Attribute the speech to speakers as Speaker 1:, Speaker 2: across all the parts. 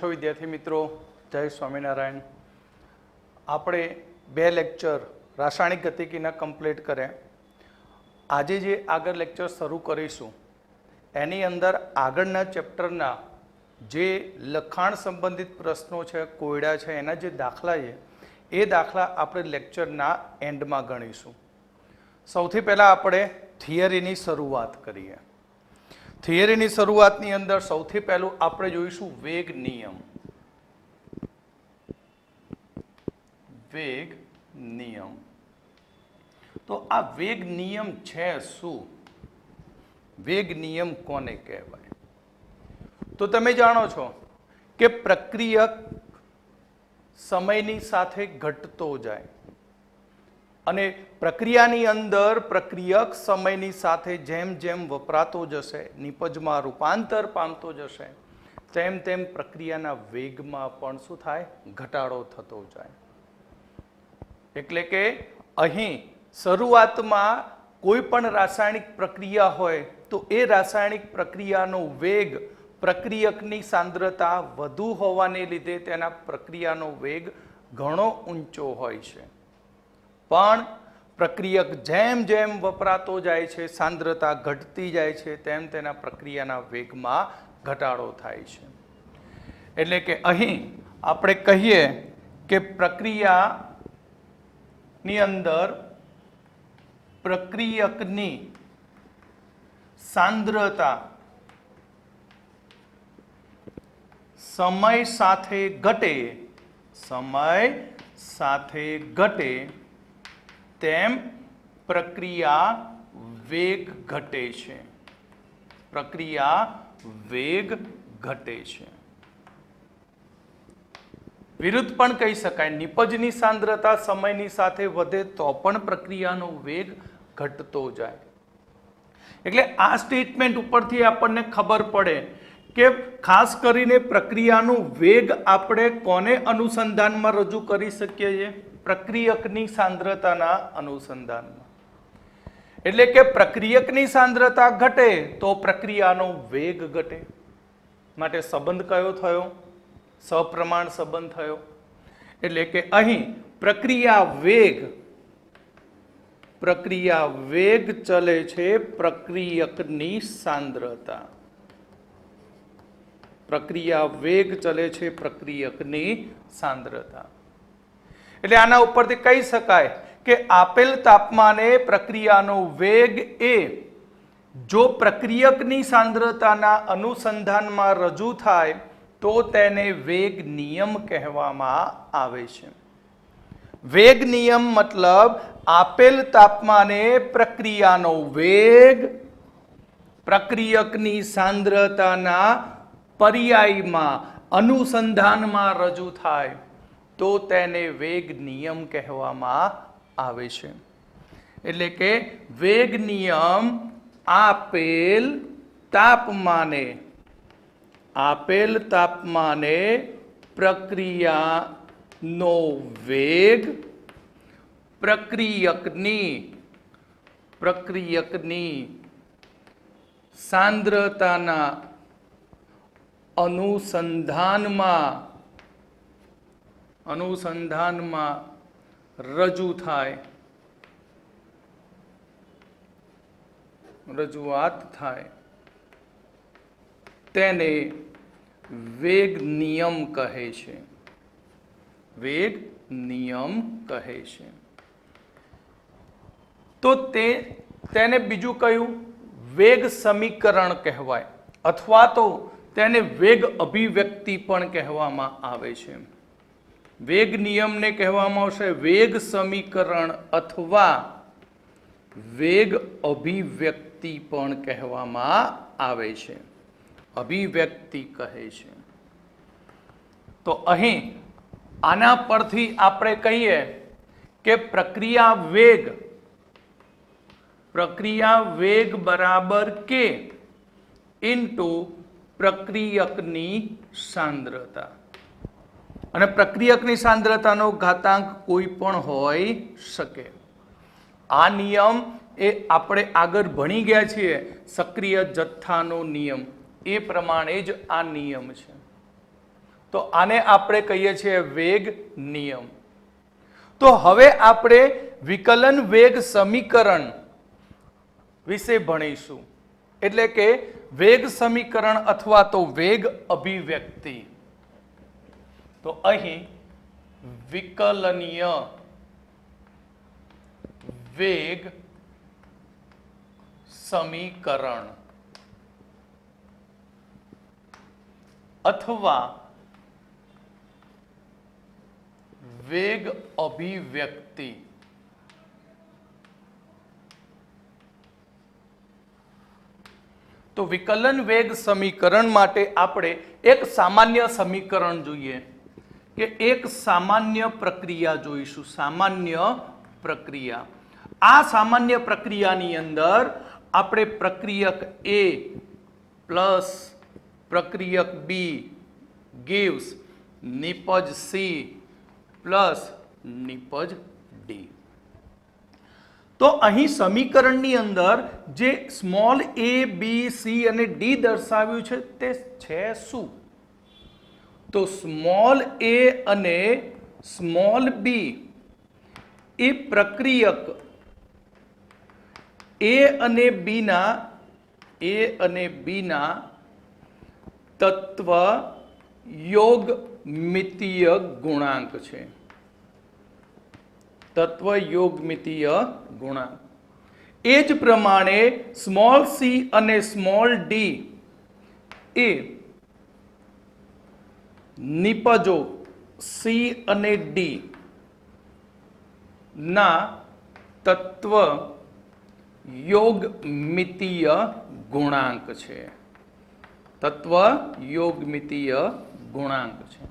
Speaker 1: છો વિદ્યાર્થી મિત્રો? જય સ્વામિનારાયણ. આપણે 2 લેક્ચર રાસાયણિક ગતિકીના કમ્પ્લીટ કર્યા. આજે જે આગળ લેક્ચર શરૂ કરીશું એની અંદર આગળના ચેપ્ટરના જે લખાણ સંબંધિત પ્રશ્નો છે, કોયડા છે, એના જે દાખલા છે એ દાખલા આપણે લેક્ચરના એન્ડમાં ગણીશું. સૌથી પહેલાં આપણે થિયરીની શરૂઆત કરીએ. થિયરીની શરૂઆતની અંદર સૌથી પહેલું આપણે જોઈશું વેગ નિયમ. વેગ નિયમ. તો આ વેગ નિયમ છે શું? વેગ નિયમ કોને કહેવાય? તો તમે જાણો છો કે પ્રક્રિયક સમયની સાથે ઘટતો જાય અને પ્રક્રિયાની અંદર પ્રક્રિયક સમયની સાથે જેમ જેમ વપરાતો જશે, નિપજમાં રૂપાંતર પામતો જશે, તેમ તેમ પ્રક્રિયાના વેગમાં પણ શું થાય? ઘટાડો થતો જાય. એટલે કે અહીં શરૂઆતમાં કોઈ પણ રાસાયણિક પ્રક્રિયા હોય તો એ રાસાયણિક પ્રક્રિયાનો વેગ પ્રક્રિયકની સાંદ્રતા વધુ હોવાને લીધે તેના પ્રક્રિયાનો વેગ ઘણો ઊંચો હોય છે. પણ પ્રક્રિયક જેમ જેમ વપરાતો જાય છે, સાંદ્રતા ઘટતી જાય છે, તેમ તેના પ્રક્રિયાના વેગમાં ઘટાડો થાય છે. એટલે કે અહીં આપણે કહીએ કે પ્રક્રિયાની અંદર પ્રક્રિયકની સાંદ્રતા સમય સાથે ઘટે, સમય સાથે ઘટે તેમ પ્રક્રિયા વેગ ઘટે છે. પ્રક્રિયા વેગ ઘટે છે. વિરુદ્ધ પણ કહી શકાય, નિપજની સાંદ્રતા સમયની સાથે વધે તો પણ પ્રક્રિયાનો વેગ ઘટતો જાય. એટલે આ સ્ટેટમેન્ટ ઉપરથી આપણને ખબર પડે કે ખાસ કરીને પ્રક્રિયાનો વેગ આપણે કોને અનુસંધાનમાં રજૂ કરી શકીએ છીએ? પ્રક્રિયકની સાંદ્રતાના અનુસંધાનમાં. એટલે કે પ્રક્રિયકની સાંદ્રતા ઘટે તો પ્રક્રિયાનો વેગ ઘટે. માટે સંબંધ કયો થયો? સપ્રમાણ સંબંધ થયો. એટલે કે અહીં પ્રક્રિયા વેગ ચલે છે પ્રક્રિયકની સાંદ્રતા. પ્રક્રિયા વેગ ચલે છે પ્રક્રિયકની સાંદ્રતા. એટલે આના ઉપરથી કહી શકાય કે આપેલ તાપમાને પ્રક્રિયાનો વેગ એ જો પ્રક્રિયકની સાંદ્રતાના અનુસંધાનમાં રજૂ થાય તો તેને વેગ નિયમ કહેવામાં આવે છે. વેગ નિયમ મતલબ આપેલ તાપમાને પ્રક્રિયાનો વેગ પ્રક્રિયકની સાંદ્રતાના પર્યાયમાં અનુસંધાનમાં રજૂ થાય તો તેને વેગ નિયમ કહેવામાં આવે છે. એટલે કે વેગ નિયમ આપેલ તાપમાને પ્રક્રિયાનો વેગ પ્રક્રિયકની સાંદ્રતાના અનુસંધાનમાં રજૂઆત થાય તેને વેગ નિયમ કહે છે. વેગ નિયમ કહે છે. તો તેને બીજું કયું? વેગ સમીકરણ કહેવાય અથવા તો તેને વેગ અભિવ્યક્તિ પણ કહેવામાં આવે છે. વેગ નિયમને કહેવામાં આવશે વેગ સમીકરણ અથવા વેગ અભિવ્યક્તિ પણ કહેવામાં આવે છે. અભિવ્યક્તિ કહે છે. તો અહીં આના પરથી આપણે કહીએ કે પ્રક્રિયા વેગ બરાબર કે ઇન્ટુ પ્રક્રિયકની સાંદ્રતા. અને પ્રક્રિયકની સાંદ્રતાનો ઘાતાંક કોઈ પણ હોઈ શકે. આ નિયમ એ આપણે આગળ ભણી ગયા છીએ સક્રિય જથ્થાનો નિયમ, એ પ્રમાણે જ આ નિયમ છે. તો આને આપણે કહીએ છીએ વેગ નિયમ. તો હવે આપણે વિકલન વેગ સમીકરણ વિશે ભણીશું. એટલે કે વેગ સમીકરણ અથવા તો વેગ અભિવ્યક્તિ. તો અહીં વિકલનીય વેગ સમીકરણ અથવા વેગ અભિવ્યક્તિ તો વિકલન વેગ સમીકરણ માટે આપણે એક સામાન્ય સમીકરણ જોઈએ કે એક સામાન્ય પ્રક્રિયા જોઈશું. સામાન્ય પ્રક્રિયા. આ સામાન્ય પ્રક્રિયાની અંદર આપણે પ્રક્રિયક A પ્લસ પ્રક્રિયક B gives નિપજ C પ્લસ નિપજ D. તો અહીં સમીકરણની અંદર જે સ્મોલ a b c અને d દર્શાવ્યું છે તે છે શું? તો સ્મોલ a અને સ્મોલ b એ પ્રક્રિયક a અને b ના તત્વ યોગ મિતીય ગુણાંક છે. તત્વ યોગમિતીય ગુણાંક. એ જ પ્રમાણે સ્મોલ c અને સ્મોલ d એ નિપજો c અને d ના તત્વ યોગમિતીય ગુણાંક છે. તત્વ યોગમિતીય ગુણાંક છે.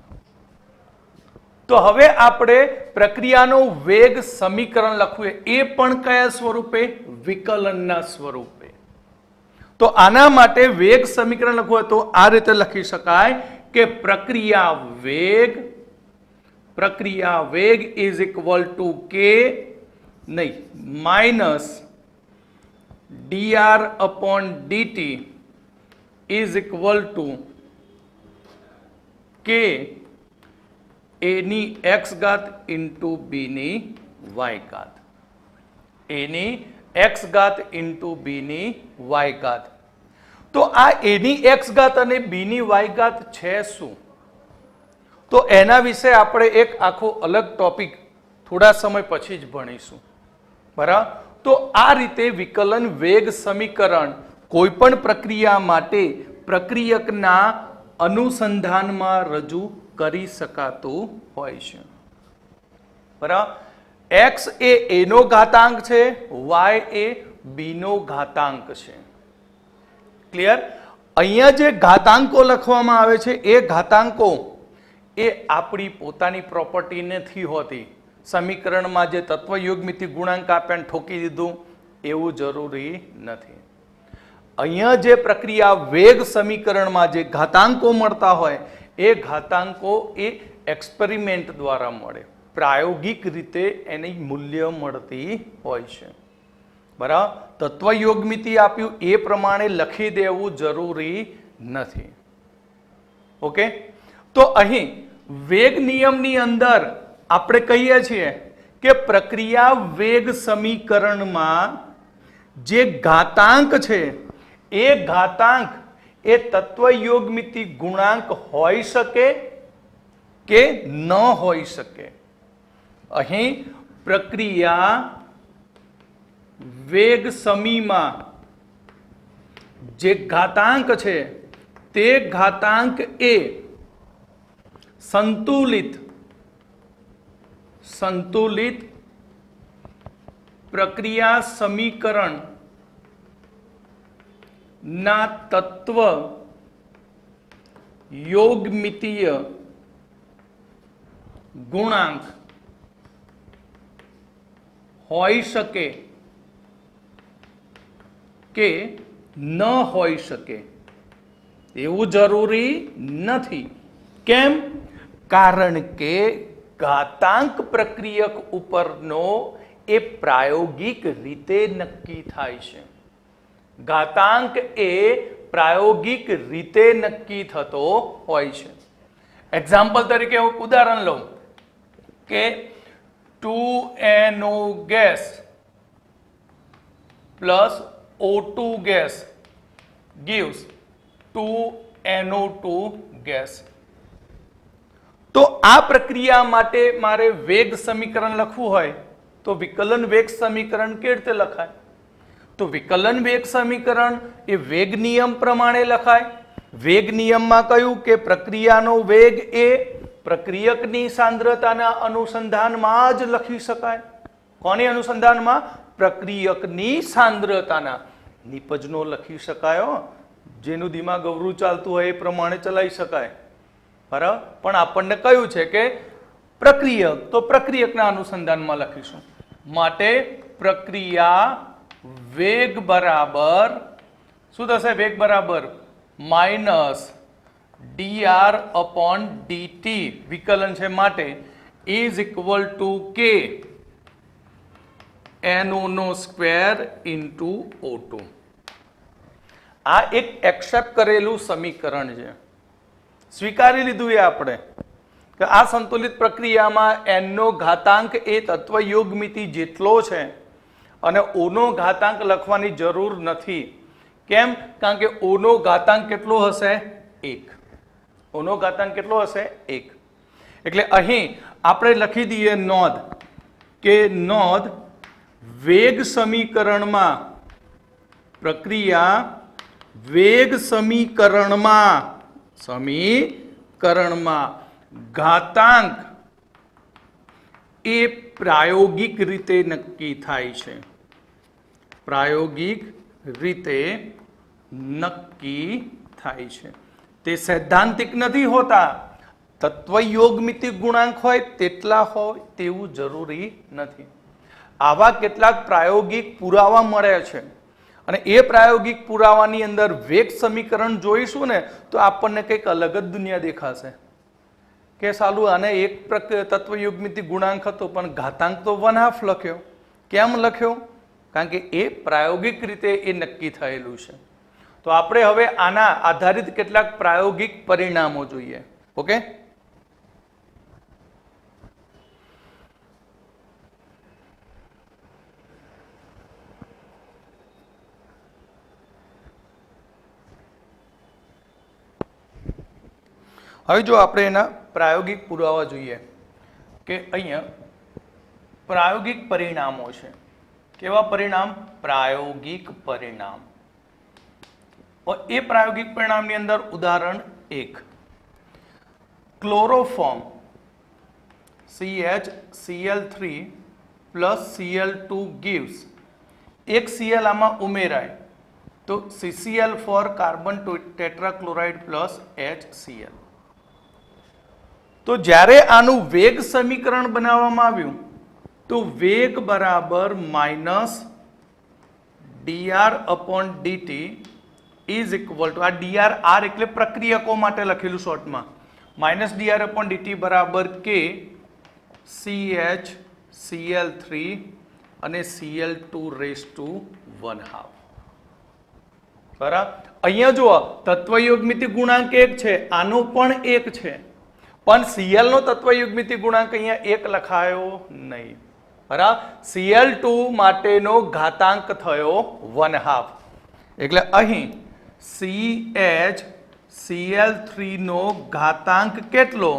Speaker 1: તો હવે આપણે પ્રક્રિયાનો વેગ સમીકરણ લખવું, એ પણ કયા સ્વરૂપે? વિકલનના સ્વરૂપે. તો આના માટે વેગ સમીકરણ લખવું હોય તો આ રીતે લખી શકાય કે પ્રક્રિયા વેગ ઇઝ ઇક્વલ ટુ કે minus dr upon dt is equal to કે a ની x ઘાત ઇન્ટુ b ની y ઘાત. a ની x ઘાત ઇન્ટુ b ની y ઘાત. તો આ a ની x ઘાત અને b ની y ઘાત છે શું? તો એના વિશે આપણે એક આખો અલગ ટોપિક થોડા સમય પછી જ ભણીશું. બરાબર? તો આ રીતે વિકલન વેગ સમીકરણ કોઈ પણ પ્રક્રિયા માટે પ્રક્રિયકના અનુસંધાનમાં રજૂ કરી શકાતું હોય છે. બરાબર? x એ a નો ઘાતાંક છે, y એ b નો ઘાતાંક છે. ક્લિયર? અહીંયા જે ઘાતાંકો લખવામાં આવે છે એ ઘાતાંકો એ આપણી પોતાની પ્રોપર્ટી નથી હોતી. સમીકરણમાં જે તત્વ યોગમિતિ ગુણાંક આપ્યા ઠોકી દીધું એવું જરૂરી નથી. અહીંયા જે પ્રક્રિયા વેગ સમીકરણમાં જે ઘાતાંકો મળતા હોય એ ઘાતાંકો એ એક્સપેરિમેન્ટ દ્વારા મળે, પ્રાયોગિક રીતે એની મૂલ્ય મળતી હોય છે. બરાબર? તત્વ યોગમિતિ આપ્યું એ પ્રમાણે લખી દેવું જરૂરી નથી. ઓકે? તો અહીં વેગ નિયમની અંદર આપણે કહીએ છીએ કે પ્રક્રિયા વેગ સમીકરણમાં જે ઘાતાંક છે એ ઘાતાંક એ તત્વ યોગમિતિ ગુણાંક હોઈ શકે કે ન હોઈ શકે. અહીં પ્રક્રિયા વેગ સમીમાં જે ઘાતાંક છે તે ઘાતાંક એ સંતુલિત પ્રક્રિયા સમીકરણ ના તત્વ યોગમિતીય ગુણાંક હોઈ શકે કે ન હોઈ શકે એવું જરૂરી નથી. કેમ? કારણ કે ઘાતાંક પ્રક્રિયક ઉપરનો એ પ્રાયોગિક રીતે નક્કી થાય છે. ઘાતાંક એ પ્રાયોગિક રીતે નક્કી થતો હોય છે. એક્ઝામ્પલ તરીકે હું ઉદાહરણ લઉં કે 2NO gas plus O2 gas gives 2NO2 gas. તો આ પ્રક્રિયા માટે મારે વેગ સમીકરણ લખવું હોય તો વિકલન વેગ સમીકરણ કેવી રીતે લખાય? તો વિકલન વેગ સમીકરણ એ વેગ નિયમ પ્રમાણે લખાય. વેગ નિયમમાં કહ્યું કે પ્રક્રિયાનો વેગ એ પ્રક્રિયકની સાંદ્રતાના અનુસંધાનમાં જ લખી શકાય. કોની અનુસંધાનમાં? પ્રક્રિયકની સાંદ્રતાના. નિપજનો લખી શકાય, જેનું દિમાગ અવરું ચાલતું હોય એ પ્રમાણે ચલાવી શકાય, બરાબર. પણ આપણને કયું છે કે પ્રક્રિયક, તો પ્રક્રિયકના અનુસંધાનમાં લખીશું. માટે પ્રક્રિયા વેગ બરાબર શું થશે? વેગ બરાબર માઇનસ dr upon dt વિકલન છે માટે is equal to k NO નો સ્ક્વેર ઇન્ટુ O2. આ એક એક્સેપ્ટ કરેલું સમીકરણ છે, સ્વીકારી લીધું એ આપણે કે આ સંતુલિત પ્રક્રિયામાં n નો ઘાતાંક એ તત્વયોગમિતિ જેટલો છે અને O નો ઘાતાંક લખવાની જરૂર નથી. કેમ? કારણ કે O નો ઘાતાંક કેટલો હશે? 1. O નો ઘાતાંક કેટલો હશે? 1. એટલે અહીં આપણે લખી દઈએ નોંધ કે નોંધ વેગ સમીકરણમાં પ્રક્રિયા વેગ સમીકરણમાં ઘાતાંક એ પ્રાયોગિક રીતે નક્કી થાય છે. પ્રાયોગિક રીતે નક્કી થાય છે. તે સૈદ્ધાંતિક નથી હોતા. તત્વયોગમિતિ ગુણાંક હોય તેટલા હોય તેવું જરૂરી નથી. આવા કેટલાક પ્રાયોગિક પુરાવા મળે છે અને એ પ્રાયોગિક પુરાવાની અંદર વેગ સમીકરણ જોઈશું ને તો આપણને કંઈક અલગ જ દુનિયા દેખાશે કે સાલું આને એક તત્વયુગ્મિતિ ગુણાંક હતો પણ ઘાતાંક તો 1/2 લખ્યો. કેમ લખ્યો? કારણ કે એ પ્રાયોગિક રીતે એ નક્કી થયેલું છે. તો આપણે હવે આના આધારિત કેટલાક પ્રાયોગિક પરિણામો જોઈએ. ઓકે, હવે જો આપણે એના પ્રાયોગિક પુરાવા જોઈએ કે અહીંયા પ્રાયોગિક પરિણામો છે. કેવા પરિણામ? પ્રાયોગિક પરિણામ. એ પ્રાયોગિક પરિણામની અંદર ઉદાહરણ 1, chloroform CHCl3 plus Cl2 gives એક Cl આમાં ઉમેરાય તો CCl4 carbon tetrachloride plus HCl. તો જ્યારે આનું વેગ સમીકરણ બનાવવામાં આવ્યું તો વેગ બરાબર minus dr upon dt is equal to આ dr r એટલે પ્રક્રિયકો માટે લખેલું શોર્ટમાં માઇનસ dr upon dt બરાબર k CHCl3 અને Cl2 રેઝ ટુ 1/2. બરાબર. અહીંયા જુઓ તત્વયોગમિતિ ગુણાંક 1 છે, આનો પણ 1 છે, પણ Cl નો તત્વયુગ્મિતિ ગુણાંક અહીંયા 1 લખાયો નહીં. બરાબર. Cl2 માટેનો ઘાતાંક થયો 1/2. એટલે અહીં CHCl3 નો ઘાતાંક કેટલો?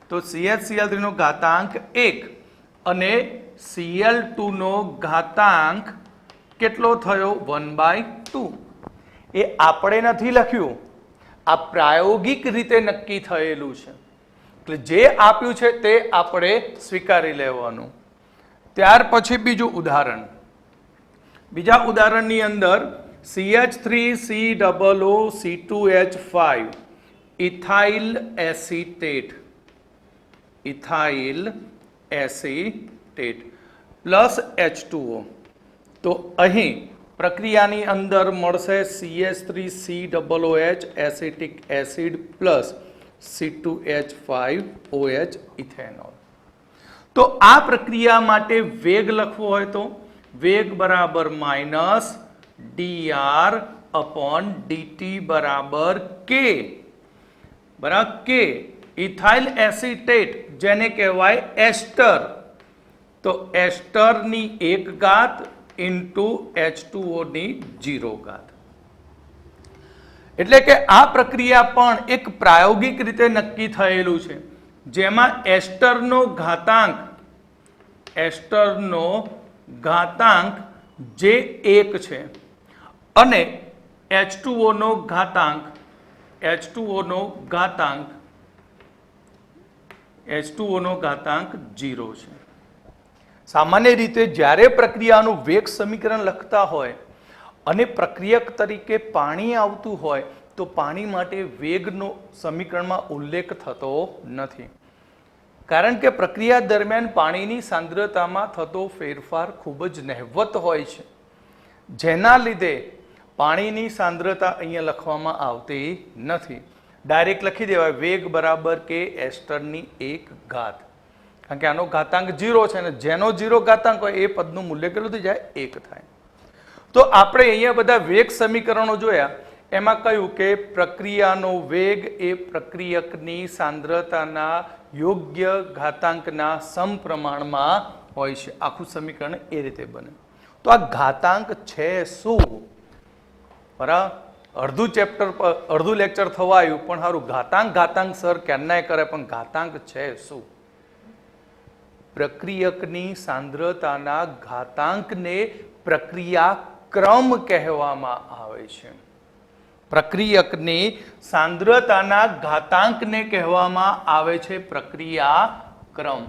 Speaker 1: તો CHCl3 નો ઘાતાંક 1 અને Cl2 નો ઘાતાંક કેટલો થયો? 1/2. એ આપણે નથી લખ્યું, આ પ્રાયોગિક રીતે નક્કી થયેલું છે. એટલે જે આપ્યું છે તે આપણે સ્વીકારી લેવાનું. ત્યાર પછી બીજું ઉદાહરણ. બીજા ઉદાહરણની અંદર CH3COO2H5 ethyl acetate plus H2O. તો અહીં પ્રક્રિયાની અંદર મળશે CH3COOH acetic acid plus C2H5OH ethanol. તો આ પ્રક્રિયા માટે વેગ લખવો હોય તો વેગ બરાબર માઇનસ dr upon dt બરાબર k. બરાબર k ઇથાઇલ એસિટેટ જેને કહેવાય એસ્ટર, તો એસ્ટરની 1 ઘાત ઇન્ટુ H2O ની 0 ઘાત. એટલે કે આ પ્રક્રિયા પણ એક પ્રાયોગિક રીતે નક્કી થયેલું છે, જેમાં એસ્ટરનો ઘાતાંક જે 1 છે અને H2O નો ઘાતાંક 0 છે. સામાન્ય રીતે જ્યારે પ્રક્રિયાનું વેગ સમીકરણ લખતા હોય અને પ્રક્રિયક તરીકે પાણી આવતું હોય તો પાણી માટે વેગનો સમીકરણમાં ઉલ્લેખ થતો નથી, કારણ કે પ્રક્રિયા દરમિયાન પાણીની સાંદ્રતામાં થતો ફેરફાર ખૂબ જ નહિવત હોય છે, જેના લીધે પાણીની સાંદ્રતા અહીંયા લખવામાં આવતી નથી. ડાયરેક્ટ લખી દેવાય વેગ બરાબર કે એસ્ટરની 1 ઘાત, કારણ કે આનો ઘાતાંક 0 છે અને જેનો 0 ઘાતાંક હોય એ પદનું મૂલ્ય કેટલું થઈ જાય? 1 થાય. તો આપણે અહીંયા બધા વેગ સમીકરણો જોયા, એમાં કહ્યું કે પ્રક્રિયાનો વેગ એ પ્રક્રિયકની સાંદ્રતાના યોગ્ય ઘાતાંકના સમપ્રમાણમાં હોય છે. આખું સમીકરણ એ રીતે બને. તો આ ઘાતાંક છે શું? બરાબર, અડધું લેક્ચર થવા આવ્યું, પણ સારું ઘાતાંક સર ક્યારનાય કરે, પણ ઘાતાંક છે શું? પ્રક્રિયકની સાંદ્રતાના ઘાતાંકને પ્રક્રિયા ક્રમ કહેવામાં આવે છે. પ્રક્રિયકની સાંદ્રતાના ઘાતાંકને કહેવામાં આવે છે પ્રક્રિયા ક્રમ.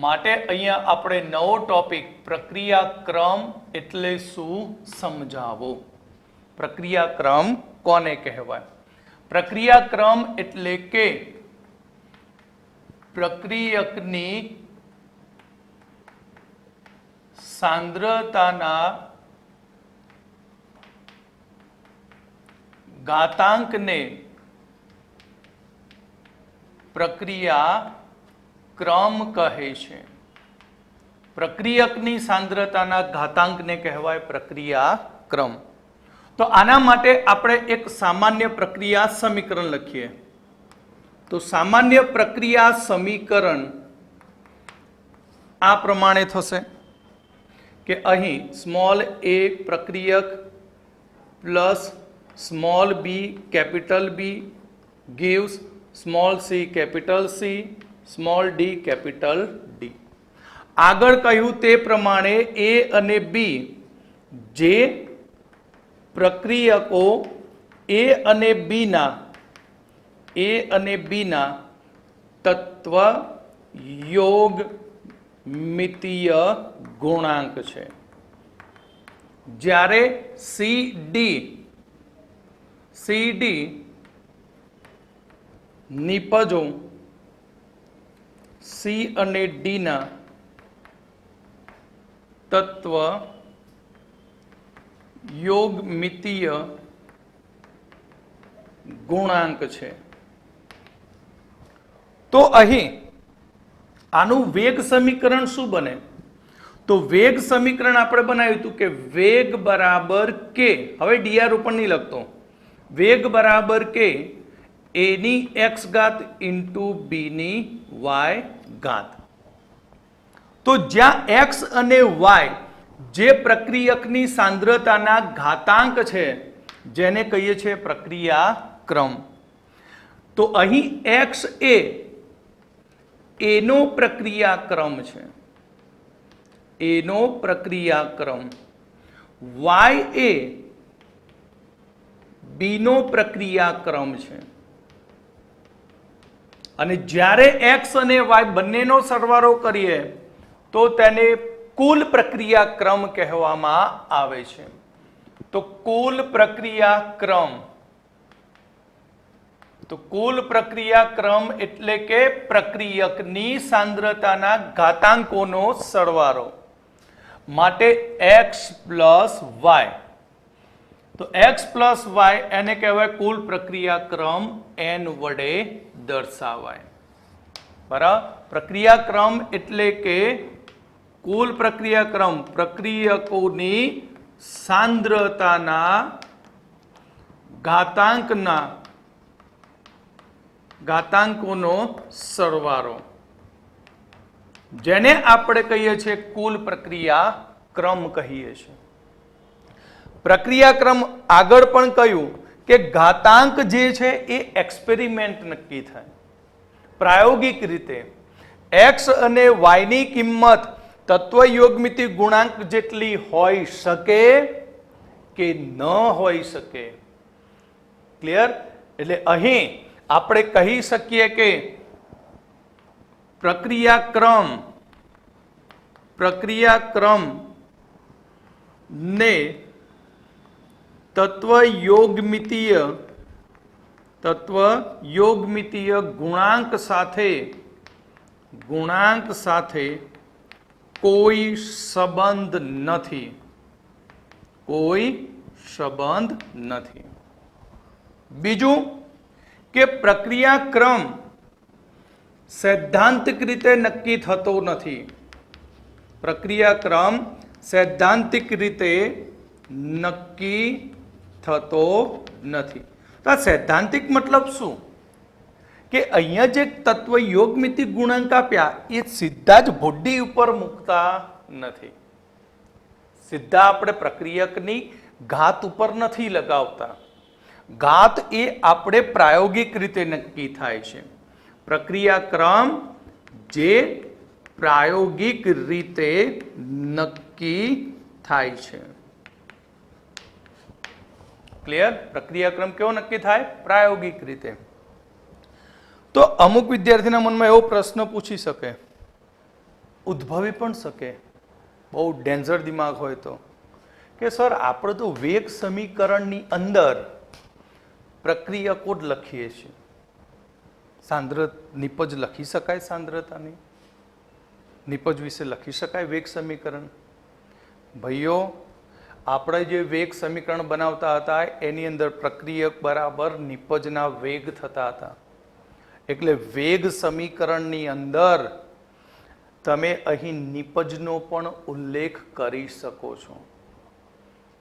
Speaker 1: માટે અહીંયા આપણે નવો ટોપિક પ્રક્રિયા ક્રમ એટલે શું સમજાવો. પ્રક્રિયા ક્રમ કોને કહેવાય? પ્રક્રિયા ક્રમ એટલે કે પ્રક્રિયકની સાંદ્રતાના ઘાતાંકને પ્રક્રિયા ક્રમ કહે છે. પ્રક્રિયકની સાંદ્રતાના ઘાતાંકને કહેવાય પ્રક્રિયા ક્રમ. તો આના માટે આપણે એક સામાન્ય પ્રક્રિયા સમીકરણ લખીએ. તો સામાન્ય પ્રક્રિયા સમીકરણ આ પ્રમાણે થશે કે અહીં સ્મોલ a પ્રક્રિયક plus small b capital B gives small c capital C small d capital D. આગળ કહ્યું તે પ્રમાણે a અને b જે પ્રક્રિયકો a અને b ના તત્વ યોગ મિતીય ગુણાંક છે, જ્યારે CD નિપજો C અને D ના તત્વ યોગ મિતીય ગુણાંક છે. તો અહીં આનું વેગ સમીકરણ શું બને? તો વેગ સમીકરણ આપણે બનાવ્યું હતું કે વેગ બરાબર કે, હવે dr ઉપર નહીં લખતો, વેગ બરાબર કે a ની x ઘાત ઇન્ટુ b ની y ઘાત. તો જ્યાં x અને y જે પ્રક્રિયકની સાંદ્રતાના ઘાતાંક છે, જેને કહીએ છીએ પ્રક્રિયા ક્રમ, તો અહીં x એ એનો પ્રક્રિયાક્રમ છે, એનો પ્રક્રિયાક્રમ, y એ બીનો પ્રક્રિયાક્રમ છે. અને જ્યારે x અને y બંનેનો સરવાળો કરીએ તો તેને કુલ પ્રક્રિયાક્રમ કહેવામાં આવે છે. તો કુલ પ્રક્રિયાક્રમ એટલે કે પ્રક્રિયકની સાંદ્રતાના ઘાતાંકોનો સરવાળો. માટે x પ્લસ વાય. તો x પ્લસ વાય એને કહેવાય કુલ પ્રક્રિયાક્રમ, n વડે દર્શાવાય. બરાબર, પ્રક્રિયાક્રમ એટલે કે કુલ પ્રક્રિયાક્રમ પ્રક્રિયકોની સાંદ્રતાના ઘાતાંકના ઘાતાંકોનો સરવાળો, જેને આપણે કહીએ છીએ કુલ પ્રક્રિયા ક્રમ કહીએ છીએ. પ્રક્રિયાક્રમ આગળ પણ કહ્યું કે ઘાતાંક જે છે એ એક્સપેરિમેન્ટ નક્કી થાય પ્રાયોગિક રીતે. એક્સ અને વાયની કિંમત તત્વયોગમિતિ ગુણાંક જેટલી હોઈ શકે કે ન હોઈ શકે. ક્લિયર? એટલે અહીં આપણે કહી શકીએ કે પ્રક્રિયાક્રમ ને તત્વયોગમિતીય ગુણાંક સાથે કોઈ સંબંધ નથી. બીજું કે પ્રક્રિયાક્રમ સૈદ્ધાંતિક રીતે નક્કી થતો નથી. પ્રક્રિયાક્રમ સૈદ્ધાંતિક રીતે નક્કી થતો નથી. તો આ સૈદ્ધાંતિક મતલબ શું? કે અહીંયા જે તત્વયોગમિતિ ગુણાંક આપ્યા એ સીધા જ ભોડી ઉપર મૂકતા નથી. સીધા આપણે પ્રક્રિયકની ઘાત ઉપર નથી લગાવતા. ઘાત એ આપણે પ્રાયોગિક રીતે નક્કી થાય છે. પ્રક્રિયાક્રમ જે પ્રાયોગિક રીતે નક્કી થાય છે. ક્લિયર? પ્રક્રિયાક્રમ કેવો નક્કી થાય? પ્રાયોગિક રીતે. તો અમુક વિદ્યાર્થીના મનમાં એવો પ્રશ્ન પૂછી શકે, ઉદ્ભવી પણ શકે, બહુ ડેન્જર દિમાગ હોય તો, કે સર આપણે તો વેગ સમીકરણની અંદર પ્રક્રિયકો જ લખીએ છીએ, નિપજ લખી શકાય? સાંદ્રતાની નિપજ વિશે લખી શકાય વેગ સમીકરણ? ભાઈઓ, આપણે જે વેગ સમીકરણ બનાવતા હતા એની અંદર પ્રક્રિયક બરાબર નિપજના વેગ થતા હતા. એટલે વેગ સમીકરણની અંદર તમે અહીં નિપજનો પણ ઉલ્લેખ કરી શકો છો.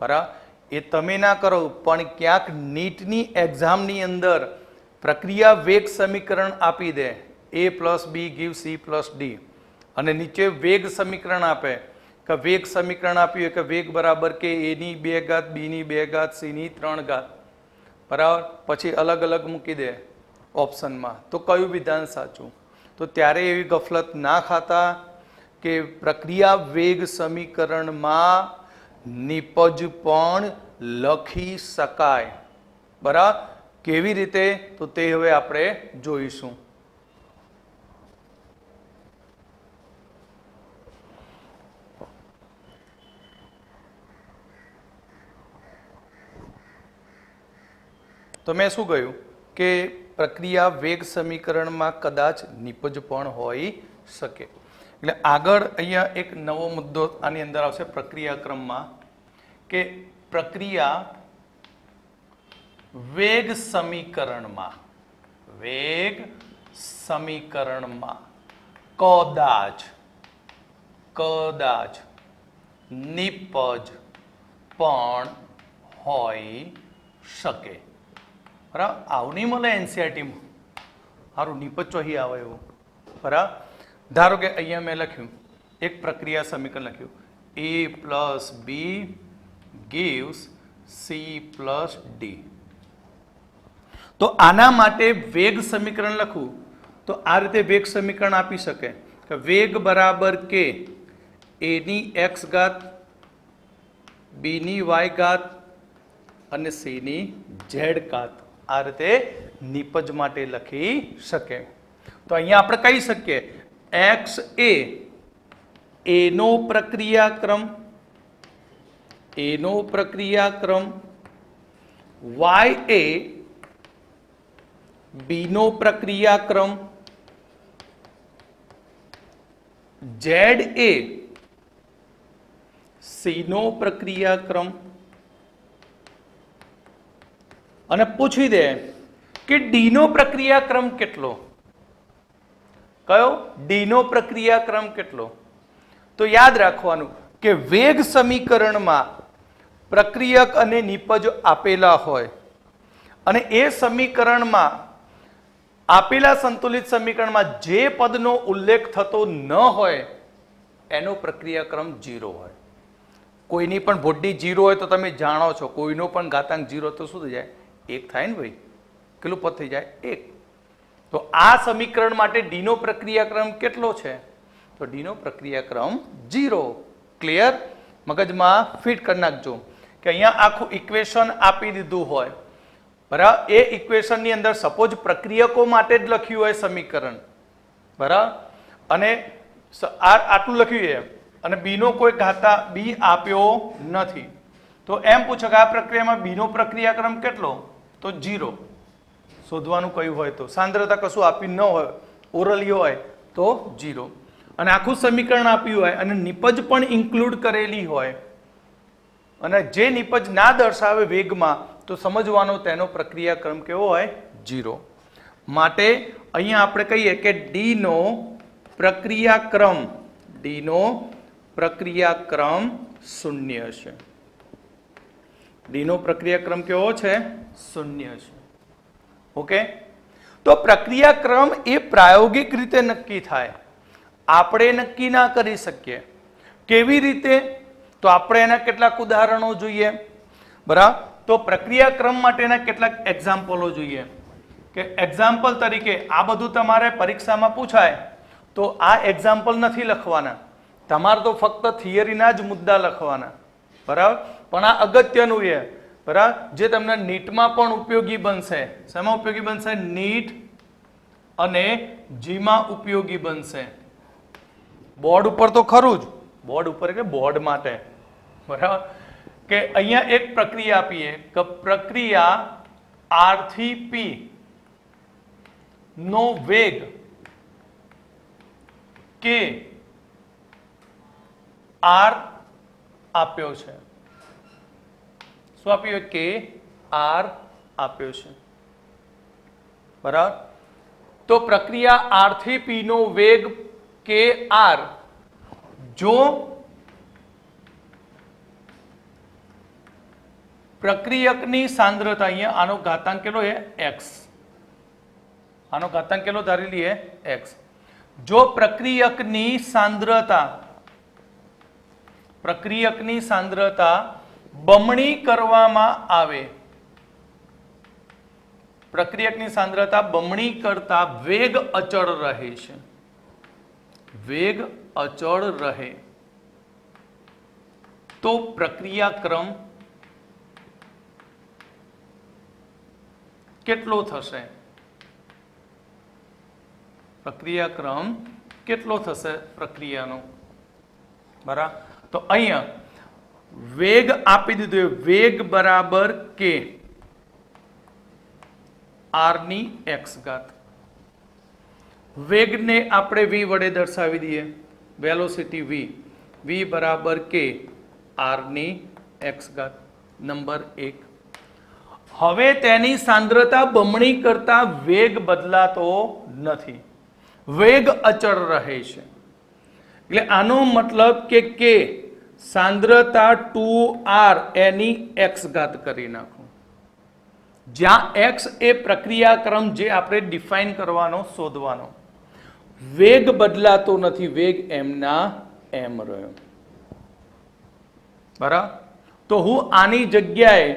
Speaker 1: બરાબર? એ તમે ના કરો, પણ ક્યાંક નીટની એક્ઝામની અંદર પ્રક્રિયા વેગ સમીકરણ આપી દે, a + b = c + d, અને નીચે વેગ સમીકરણ આપે કે વેગ સમીકરણ આપ્યું કે વેગ બરાબર કે a² b² c³ બરાબર, પછી અલગ અલગ મૂકી દે ઓપ્શનમાં, તો કયું વિધાન સાચું? તો ત્યારે એવી ગફલત ના ખાતા કે પ્રક્રિયા વેગ સમીકરણમાં નિપજ પણ લખી શકાય. બરાબર? કેવી રીતે? તો તે હવે આપણે જોઈશું. તો મેં શું કહ્યું કે પ્રક્રિયા વેગ સમીકરણમાં કદાચ નિપજ પણ હોઈ શકે. એટલે આગળ અહીંયા એક નવો મુદ્દો આની અંદર આવશે પ્રક્રિયાક્રમમાં, કે પ્રક્રિયા વેગ સમીકરણમાં કદાચ નિપજ પણ હોઈ શકે. બરાબર? આવું નહીં મળે એનસીઆરટીમાં, સારું નિપજ ચોહી આવે એવું. બરાબર? ધારો કે અહીંયા મેં લખ્યું એક પ્રક્રિયા સમીકરણ લખ્યું, a + b = c + d. તો આના માટે વેગ સમીકરણ લખું તો આ રીતે વેગ સમીકરણ આપી શકે કે વેગ બરાબર કે a⁴ b⁴ અને c⁻z. આ રીતે નિપજ માટે લખી શકે. તો અહીંયા આપણે કહી શકીએ x એ નો પ્રક્રિયાક્રમ, y એ b નો પ્રક્રિયાક્રમ, z એ c નો પ્રક્રિયાક્રમ, અને પૂછી દે કે ડી નો પ્રક્રિયાક્રમ કેટલો? કયો? ડી નો પ્રક્રિયાક્રમ કેટલો? તો યાદ રાખવાનું કે વેગ સમીકરણમાં પ્રક્રિયક અને નિપજ આપેલા હોય અને એ સમીકરણમાં આપેલા સંતુલિત સમીકરણમાં જે પદનો ઉલ્લેખ થતો ન હોય એનો પ્રક્રિયાક્રમ 0 હોય. કોઈની પણ ભોડની 0 હોય તો તમે જાણો છો, કોઈનો પણ ઘાતાંક 0 તો શું થઈ જાય? 1 થાય ને ભાઈ. કેટલું પદ થઈ જાય? 1. તો આ સમીકરણ માટે ડી નો પ્રક્રિયાક્રમ કેટલો છે? તો ડી નો પ્રક્રિયાક્રમ 0. ક્લિયર? મગજમાં ફિટ કરી નાખજો કે અહીંયા આખું ઇક્વેશન આપી દીધું હોય, બરાબર, એ ઇક્વેશનની અંદર સપોઝ પ્રક્રિયકો માટે જ લખ્યું હોય સમીકરણ, બરાબર, અને આટલું લખ્યું છે અને બી નો કોઈ ઘાતા બી આપ્યો નથી, તો એમ પૂછો કે આ પ્રક્રિયામાં બી નો પ્રક્રિયાક્રમ કેટલો? તો 0 શોધવાનું કયું હોય તો. સાંદ્રતા કશું આપ્યું ન હોય, ઓરલી હોય તો 0, અને આખું સમીકરણ આપ્યું હોય અને નિપજ પણ ઇન્ક્લુડ કરેલી હોય અને જે નિપજ ના દર્શાવે વેગમાં તો સમજવાનો તેનો પ્રક્રિયાક્રમ કેવો હોય? 0. માટે અહીંયા આપણે કહીએ કે ડી નો પ્રક્રિયાક્રમ 0 છે. ડી નો પ્રક્રિયાક્રમ કેવો છે? 0 છે. ઓકે. તો પ્રક્રિયાક્રમ એ પ્રાયોગિક રીતે નક્કી થાય, આપણે નક્કી ના કરી શકીએ. કેવી રીતે? તો આપણે એના કેટલાક ઉદાહરણો જોઈએ, બરાબર. તો પ્રક્રિયાક્રમ માટેના કેટલાક એક્ઝામ્પલો જોઈએ કે એક્ઝામ્પલ તરીકે આ બધું તમારે પરીક્ષામાં પૂછાય તો આ એક્ઝામ્પલ નથી લખવાના, તમારે તો ફક્ત થિયરીના જ મુદ્દા લખવાના, બરાબર. પણ આ અગત્યનું છે, બરાબર, જે તમને નીટમાં પણ ઉપયોગી બનશે. શેમાં ઉપયોગી બનશે? નીટ અને જીમાં ઉપયોગી બનશે. બોર્ડ ઉપર તો ખરું જ, બોર્ડ ઉપર એટલે બોર્ડ માટે, બરાબર, કે અહીંયા એક પ્રક્રિયા આપીએ કે પ્રક્રિયા આર થી પી નો વેગ કે આર આપ્યો છે. શું આપ્યું? કે આર આપ્યો છે, બરાબર. તો પ્રક્રિયા આર થી પી નો વેગ કે આર જો પ્રક્રિયકની સાંદ્રતા, અહીંયા આનો ઘાતાંક કેટલો છે? x. આનો ઘાતાંક કેટલો ધારી લઈએ? x. જો પ્રક્રિયકની સાંદ્રતા બમણી કરવામાં આવે, પ્રક્રિયકની સાંદ્રતા બમણી કરતા વેગ અચળ રહે છે, વેગ અચળ રહે, તો પ્રક્રિયાક્રમ કેટલો થશે? પ્રક્રિયાક્રમ કેટલો થશે પ્રક્રિયાનો? બરાબર. તો અહીંયા વેગ આપી દીધું, વેગ બરાબર કે આર ની એક્સ ઘાત. વેગને આપણે v વડે દર્શાવી દઈએ, વેલોસિટી v, v બરાબર કે આર ની એક્સ ઘાત. નંબર 1. હવે તેની સાંદ્રતા બમણી કરતા વેગ બદલાતો નથી, વેગ અચળ રહે છે. એટલે આનો મતલબ કે સાંદ્રતા 2r એની x ઘાત કરી નાખો, જ્યાં x એ પ્રક્રિયાક્રમ જે આપણે ડિફાઇન કરવાનો, શોધવાનો. વેગ બદલાતો નથી, વેગ એમના એમ રહ્યો, બરાબર. તો હું આની જગ્યાએ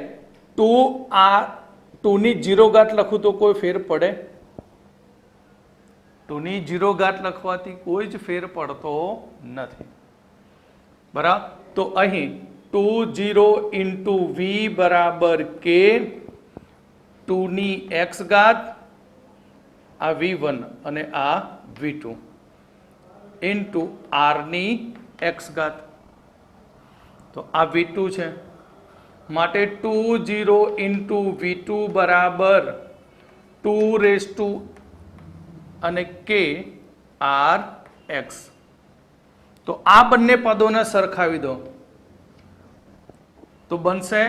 Speaker 1: 2 ની 0 ઘાત લખું તો કોઈ ફેર પડે? 2 ની 0 ઘાત લખવાથી કોઈ જ ફેર પડતો નથી, બરાબર. તો અહીં 20 into v બરાબર કે 2 ની x ઘાત, આ v1 અને આ v2 into r ની x ઘાત. તો આ v2 છે, માટે 20 into v2 બરાબર 2 raised to અને k r x. તો આ બંને પદોને સરખાવી દો તો બનશે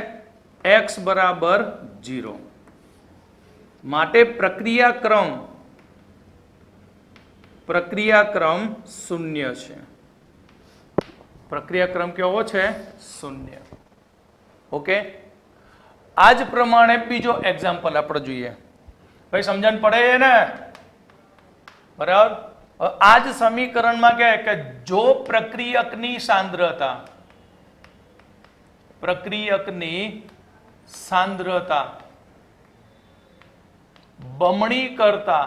Speaker 1: x બરાબર 0. માટે પ્રક્રિયાક્રમ 0 છે. પ્રક્રિયાક્રમ કેવો છે? 0. ઓકે. આ જ પ્રમાણે બીજો એક્ઝામ્પલ આપણે જોઈએ. ભાઈ સમજણ પડે ને? બરાબર. આ જ સમીકરણમાં કહે કે જો પ્રક્રિયકની સાંદ્રતા બમણી કરતા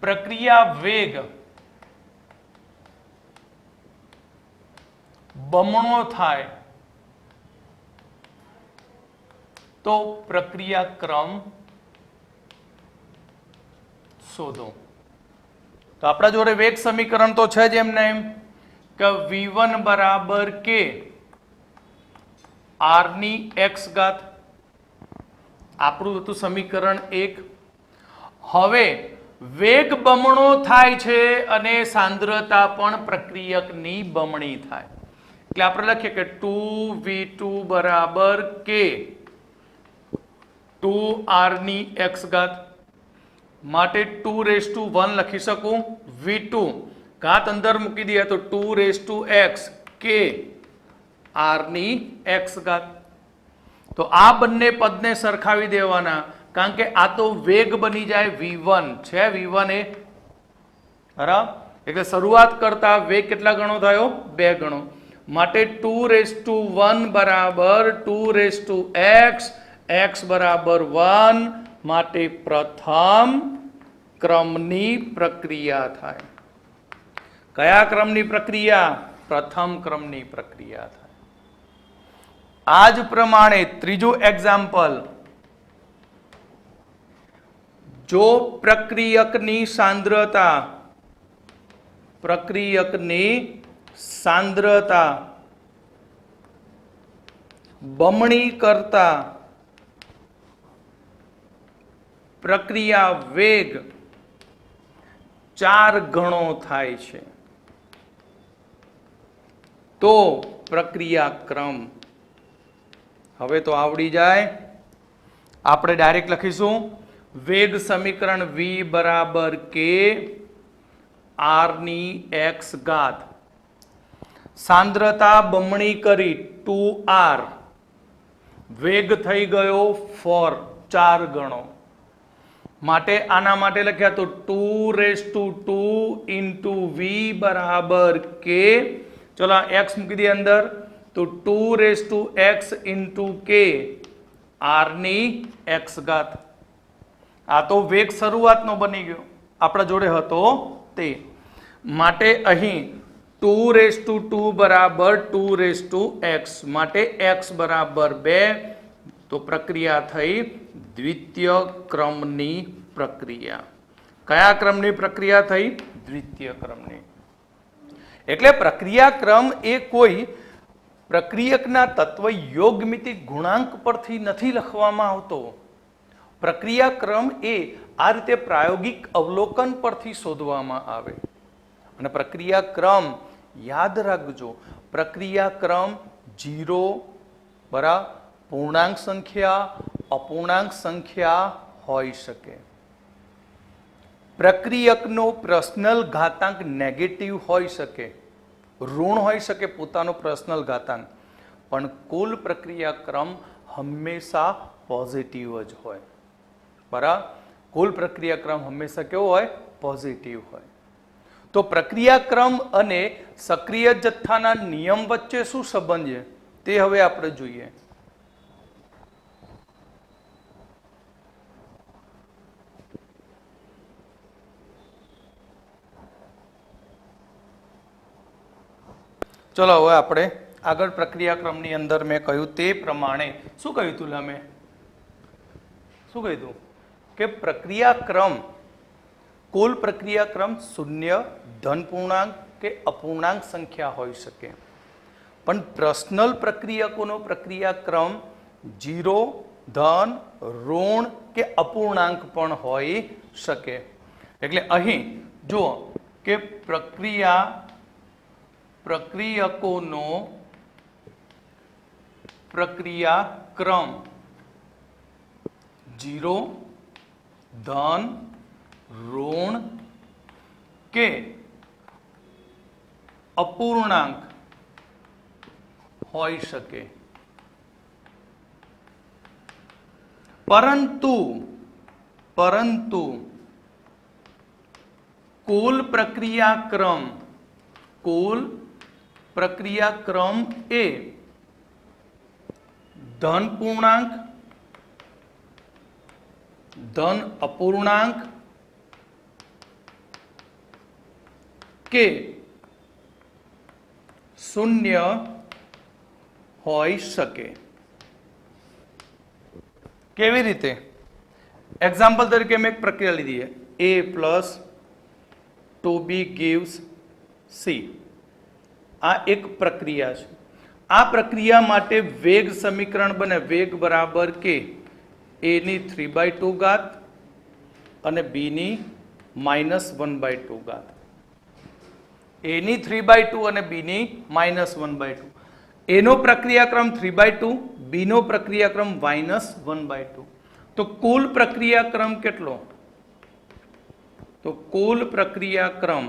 Speaker 1: પ્રક્રિયા વેગ બમણો થાય તો પ્રક્રિયાક્રમ શોધો. તો આપણા જોડે વેગ સમીકરણ તો છે જ એમને એમ કે v1 બરાબર k r ની x ઘાત, આપણું હતું સમીકરણ 1. હવે વેગ બમણો થાય છે અને સાંદ્રતા પણ પ્રક્રિયકની બમણી થાય, એટલે આપણે લખીએ કે 2v2 બરાબર k 2r ની x ઘાત, માટે 2⁻1 લખી શકું. v2 ઘાત અંદર મૂકી દઈએ તો 2⁻x k r ની x ઘાત. તો આ બંને પદને સરખાવી દેવાના, કારણ કે આ તો વેગ બની જાય v1 છે, v1 એ બરાબર, એટલે શરૂઆત કરતા વેગ કેટલા ગણો થયો? 2 ગણો. માટે 2⁻1 બરાબર 2⁻x x બરાબર 1, માટે પ્રથમ ક્રમની પ્રક્રિયા થાય. કયા ક્રમની પ્રક્રિયા? પ્રથમ ક્રમની પ્રક્રિયા થાય. આ જ પ્રમાણે ત્રીજું એક્ઝામ્પલ, જો પ્રક્રિયકની સાંદ્રતા બમણી કરતા પ્રક્રિયા વેગ 4 ગણો થાય છે તો પ્રક્રિયાક્રમ. હવે તો આવડી જાય. આપણે ડાયરેક્ટ લખીશું વેગ સમીકરણ v બરાબર k r ની x ઘાત, સાંદ્રતા બમણી કરી 2r, વેગ થઈ ગયો 4 ગણો, માટે આના માટે લખ્યા તો 2⁻2 into v બરાબર k, ચલો x મૂકી દઈએ અંદર, તો 2⁻x into k r ની x ઘાત. આ તો વેગ શરૂઆતનો બની ગયો, આપણા જોડે હતો તે, માટે અહીં 2⁻2 બરાબર 2⁻x, માટે x બરાબર 2, તો પ્રક્રિયા થઈ દ્વિતીય ક્રમની પ્રક્રિયા. કયા ક્રમની પ્રક્રિયા થઈ? દ્વિતીય ક્રમની. એટલે પ્રક્રિયાક્રમ એ કોઈ પ્રક્રિયકના તત્વ યોગમિતિ ગુણાંક પરથી નથી લખવામાં આવતો. પ્રક્રિયાક્રમ એ આ રીતે પ્રાયોગિક અવલોકન પરથી શોધવામાં આવે. અને પ્રક્રિયાક્રમ યાદ રાખજો, પ્રક્રિયાક્રમ 0 બરાબર પૂર્ણાંક સંખ્યા, અપૂર્ણાંક સંખ્યા હોઈ શકે. પ્રક્રિયકનો પર્સનલ ઘાતાંક નેગેટિવ હોઈ શકે, ઋણ હોઈ શકે પોતાનો પર્સનલ ઘાતાંક, પણ કુલ પ્રક્રિયાક્રમ હંમેશા પોઝિટિવ જ હોય. બરાબર, કુલ પ્રક્રિયાક્રમ હંમેશા કેવો હોય? પોઝિટિવ હોય. તો પ્રક્રિયાક્રમ અને સક્રિય જથ્થાના નિયમ વચ્ચે શું સંબંધ છે તે હવે આપણે જોઈએ. ચલો હવે આપણે આગળ પ્રક્રિયાક્રમની અંદર મેં કહ્યું તે પ્રમાણે શું કહ્યું હતું? મેં શું કહ્યું હતું કે પ્રક્રિયાક્રમ, કુલ પ્રક્રિયાક્રમ 0 ધન પૂર્ણાંક કે અપૂર્ણાંક સંખ્યા હોઈ શકે, પણ પર્સનલ પ્રક્રિયકોનો પ્રક્રિયાક્રમ 0 ધન ઋણ કે અપૂર્ણાંક પણ હોઈ શકે. એટલે અહીં જુઓ કે પ્રક્રિયકોનો પ્રક્રિયાક્રમ 0 ધન ઋણ કે અપૂર્ણાંક હોઈ શકે, પરંતુ કુલ પ્રક્રિયાક્રમ એ ધન પૂર્ણાંક, ધન અપૂર્ણાંક કે શૂન્ય હોઈ શકે. કેવી રીતે? એક્ઝામ્પલ તરીકે મેં એક પ્રક્રિયા લીધી છે, a plus 2b gives c. આ એક પ્રક્રિયા છે. આ પ્રક્રિયા માટે વેગ સમીકરણ બને વેગ બરાબર કે a ની 3/2 ઘાત અને b ની -1/2 ઘાત. a ની 3/2 અને b ની -1/2. a નો પ્રક્રિયાક્રમ 3/2, b નો પ્રક્રિયાક્રમ -1/2. તો કુલ પ્રક્રિયાક્રમ કેટલો? તો કુલ પ્રક્રિયાક્રમ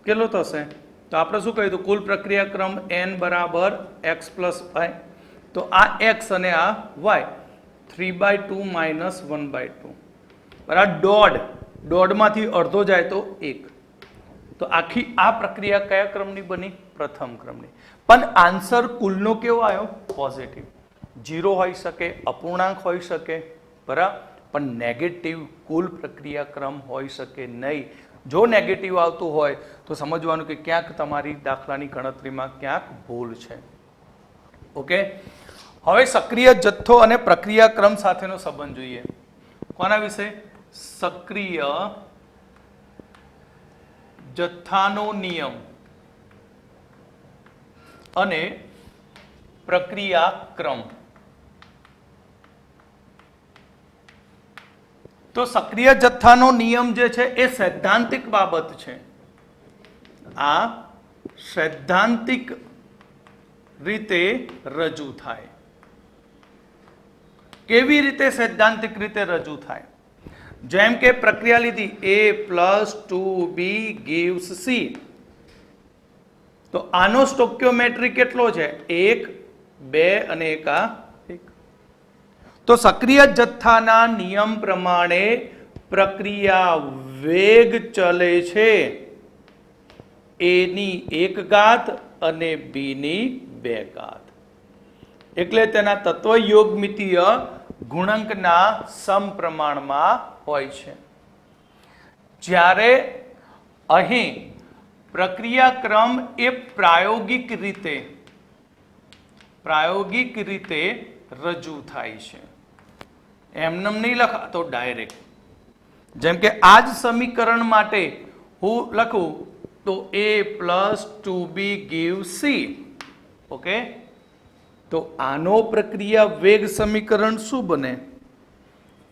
Speaker 1: કેટલો થશે? તો આપણે શું કહ્યું? કુલ પ્રક્રિયાક્રમ n બરાબર x પ્લસ y. તો આ x અને આ y, 3/2 -1/2 બરાબર દોઢમાંથી અડધો જાય તો 1. તો આખી આ પ્રક્રિયા કયા ક્રમની બની? પ્રથમ ક્રમની. પણ આન્સર કુલનો કેવો આવ્યો? પોઝિટિવ. 0 હોઈ શકે, અપૂર્ણાંક હોઈ શકે, બરાબર, પણ નેગેટિવ કુલ પ્રક્રિયાક્રમ હોઈ શકે નહીં. જો નેગેટિવ આવતું હોય તો સમજવાનું કે ક્યાંક તમારી દાખલાની ગણતરીમાં ક્યાંક ભૂલ છે. ઓકે, હવે સક્રિય જથ્થો અને પ્રક્રિયાક્રમ સાથેનો સંબંધ જોઈએ. કોના વિશે? સક્રિય જથ્થાનો નિયમ અને પ્રક્રિયાક્રમ. તો સક્રિય જથ્થાનો નિયમ જે છે એ સૈદ્ધાંતિક બાબત છે. આ સૈદ્ધાંતિક રીતે રજૂ થાય. કેવી રીતે સૈદ્ધાંતિક રીતે રજૂ થાય? જેમ કે પ્રક્રિયા લીધી a plus 2b gives c. તો આનો સ્ટોક્યોમેટ્રી કેટલો છે? 1, 2 અને 1 આ 1. તો સક્રિય જથ્થાના નિયમ પ્રમાણે પ્રક્રિયા વેગ ચલે છે a ની 1 ઘાત અને b ની 2 ઘાત. એટલે તેના તત્વ યોગમિતીય ગુણાંકના સમપ્રમાણમાં હોય છે. જ્યારે અહીં પ્રક્રિયાક્રમ એ પ્રાયોગિક રીતે રજૂ થાય છે. એમનેમ નહીં લખાતો, ડાયરેક્ટ. જેમ કે આ જ સમીકરણ માટે હું લખું તો a plus 2b gives c. Okay, તો આનો પ્રક્રિયા વેગ સમીકરણ શું બને?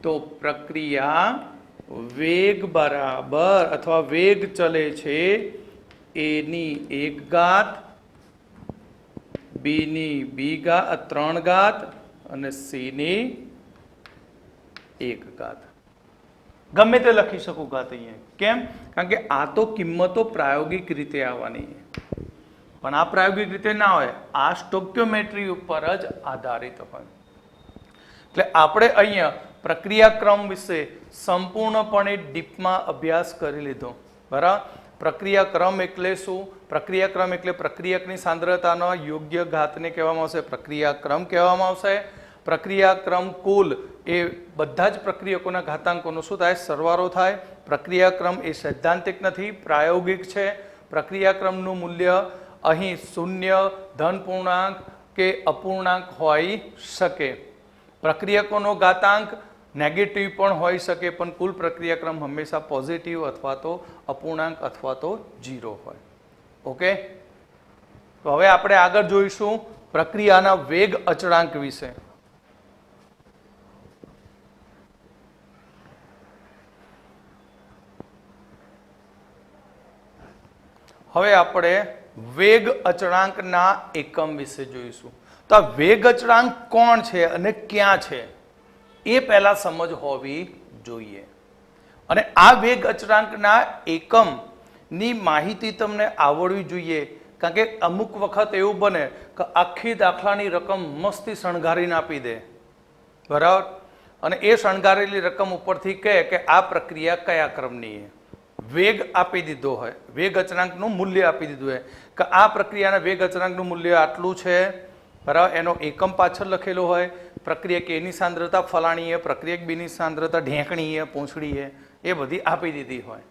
Speaker 1: તો પ્રક્રિયા વેગ બરાબર અથવા વેગ ચલે છે a ની 1 ઘાત, b ની 3 ઘાત અને c ની 1 ઘાત. ગમે તે લખી શકું ઘાત અહીંયા. કેમ? કારણ કે આ તો કિંમતો પ્રાયોગિક રીતે આવવાની છે. પણ આ પ્રાયોગિક રીતે ના હોય, આ સ્ટોક્યોમેટ્રી ઉપર જ આધારિત હોય. એટલે આપણે અહીંયા પ્રક્રિયાક્રમ વિશે સંપૂર્ણપણે ડીપમાં અભ્યાસ કરી લીધો. બરાબર. પ્રક્રિયાક્રમ એટલે શું? પ્રક્રિયાક્રમ એટલે પ્રક્રિયકની સાંદ્રતાનો યોગ્ય ઘાતને કહેવામાં આવશે પ્રક્રિયાક્રમ કહેવામાં આવશે. પ્રક્રિયાક્રમ કુલ એ બધા જ પ્રક્રિયકોના ઘાતાંકોનો શું થાય? સરવાળો થાય. પ્રક્રિયાક્રમ એ સૈદ્ધાંતિક નથી, પ્રાયોગિક છે. પ્રક્રિયાક્રમનું મૂલ્ય અહીં શૂન્ય, ધન પૂર્ણાંક કે અપૂર્ણાંક હોઈ શકે. પ્રક્રિયકોનો ઘાતાંક નેગેટિવ પણ હોઈ શકે, પણ કુલ પ્રક્રિયાક્રમ હંમેશા પોઝિટિવ અથવા તો અપૂર્ણાંક અથવા તો 0 હોય. ઓકે, તો હવે આપણે આગળ જોઈશું પ્રક્રિયાના વેગ અચળાંક વિશે. હવે આપણે વેગ અચળાંકના એકમ વિશે જોઈશું. તો આ વેગ અચળાંક કોણ છે અને ક્યાં છે એ પહેલા સમજ હોવી જોઈએ. અને આ વેગ અચળાંકના એકમની માહિતી તમને આવડવી જોઈએ. કારણ કે અમુક વખત એવું બને કે આખી દાખલાની રકમ મસ્તી શણગારીને આપી દે, બરાબર, અને એ શણગારેલી રકમ ઉપરથી કહે કે આ પ્રક્રિયા કયા ક્રમની છે. વેગ આપી દીધો હોય, વેગ અચળાંકનું મૂલ્ય આપી દીધું હોય કે આ પ્રક્રિયાના વેગ અચળાંકનું મૂલ્ય આટલું છે, બરાબર, એનો એકમ પાછળ લખેલો હોય, પ્રક્રિયા કેની સાંદ્રતા ફલાણીએ, પ્રક્રિયા બીની સાંદ્રતા ઢેંકણીએ, પૂંછડીએ, એ બધી આપી દીધી હોય,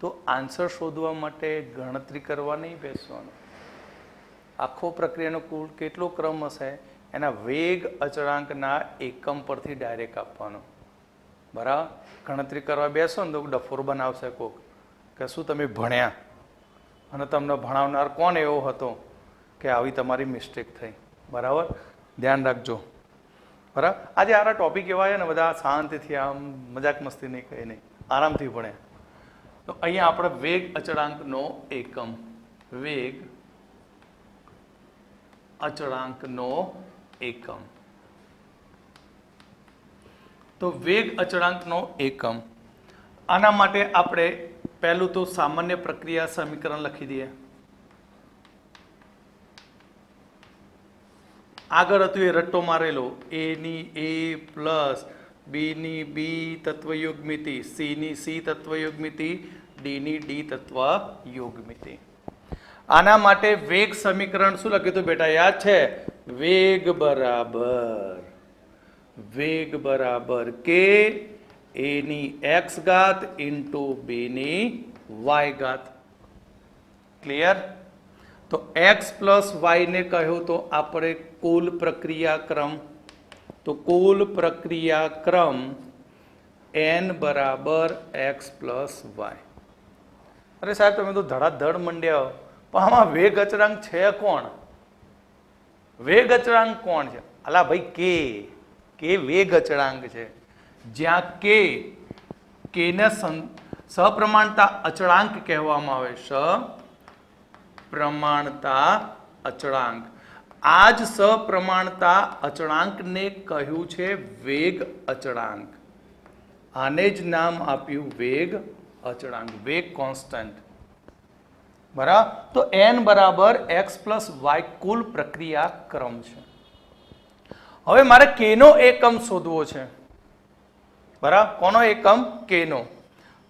Speaker 1: તો આન્સર શોધવા માટે ગણતરી કરવા નહીં બેસવાનું. આખો પ્રક્રિયાનો કુલ કેટલો ક્રમ હશે એના વેગ અચળાંકના એકમ પરથી ડાયરેક્ટ આપવાનો. બરાબર, ગણતરી કરવા બેસો ને તો ડફોર બનાવશે કોક કે શું તમે ભણ્યા અને તમને ભણાવનાર કોણ એવો હતો કે આવી તમારી મિસ્ટેક થઈ. બરાબર, ધ્યાન રાખજો. બરાબર, આજે આરા ટોપિક એવા છે ને બધા શાંતિથી આમ મજાક મસ્તી નહીં, કંઈ નહીં, આરામથી ભણ્યા. તો અહીંયા આપણે વેગ અચળાંકનો એકમ, વેગ અચળાંકનો એકમ. તો વેગ અચળાંકનો એકમ, આના માટે આપણે પહેલું તો સામાન્ય પ્રક્રિયા સમીકરણ લખી દઈએ. આગળ હતું એ રટ્ટો મારેલો, એ ની એ પ્લસ બી ની બી તત્વયુગ્મિતિ, સી ની સી તત્વયુગ્મિતિ, ડી ની ડી તત્વયુગ્મિતિ. આના માટે વેગ સમીકરણ શું લખ્યું હતું બેટા, યાદ છે? વેગ બરાબર કે એ ની એક્સ ઘાત ઇન્ટુ બી ની વાય ઘાત. ક્લિયર? તો એક્સ પ્લસ વાય ને કહ્યું તો આપણે કુલ પ્રક્રિયાક્રમ, તો કુલ પ્રક્રિયાક્રમ n બરાબર એક્સ પ્લસ વાય. અરે સાહેબ તમે તો ધડાધડ મંડ્યા, પણ આમાં વેગ અચળાંક છે કોણ? વેગ અચળાંક કોણ છે? અલા ભાઈ કે વેગ અચળાંક છે. જ્યાં કે ને સપ્રમાણતા અચળાંક કહેવામાં આવે, સપ્રમાણતા અચળાંક. આ જ સપ્રમાણતા અચળાંકને કહ્યું છે વેગ અચળાંક. આને જ નામ આપ્યું વેગ અચળાંક, વેગ કોન્સ્ટન્ટ. બરાબર, તો n બરાબર એક્સ પ્લસ વાય કુલ પ્રક્રિયા ક્રમ છે. હવે મારે k નો એકમ શોધવો છે. બરાબર, કોનો એકમ? k નો.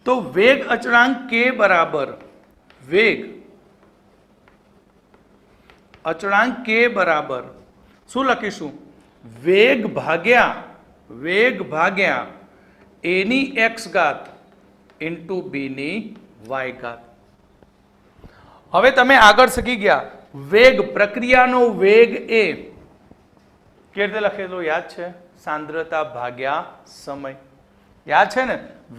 Speaker 1: તો વેગ અચળાંક k બરાબર, વેગ અચળાંક k બરાબર શું લખીશું? વેગ ભાગ્યા a ની x ઘાત ઇન્ટુ b ની y ઘાત. હવે તમે આગળ શીખી ગયા. વેગ, પ્રક્રિયાનો વેગ એ કેવી રીતે લખેલો યાદ છે? સાંદ્રતા ભાગ્યા સમય. યાદ છે ને?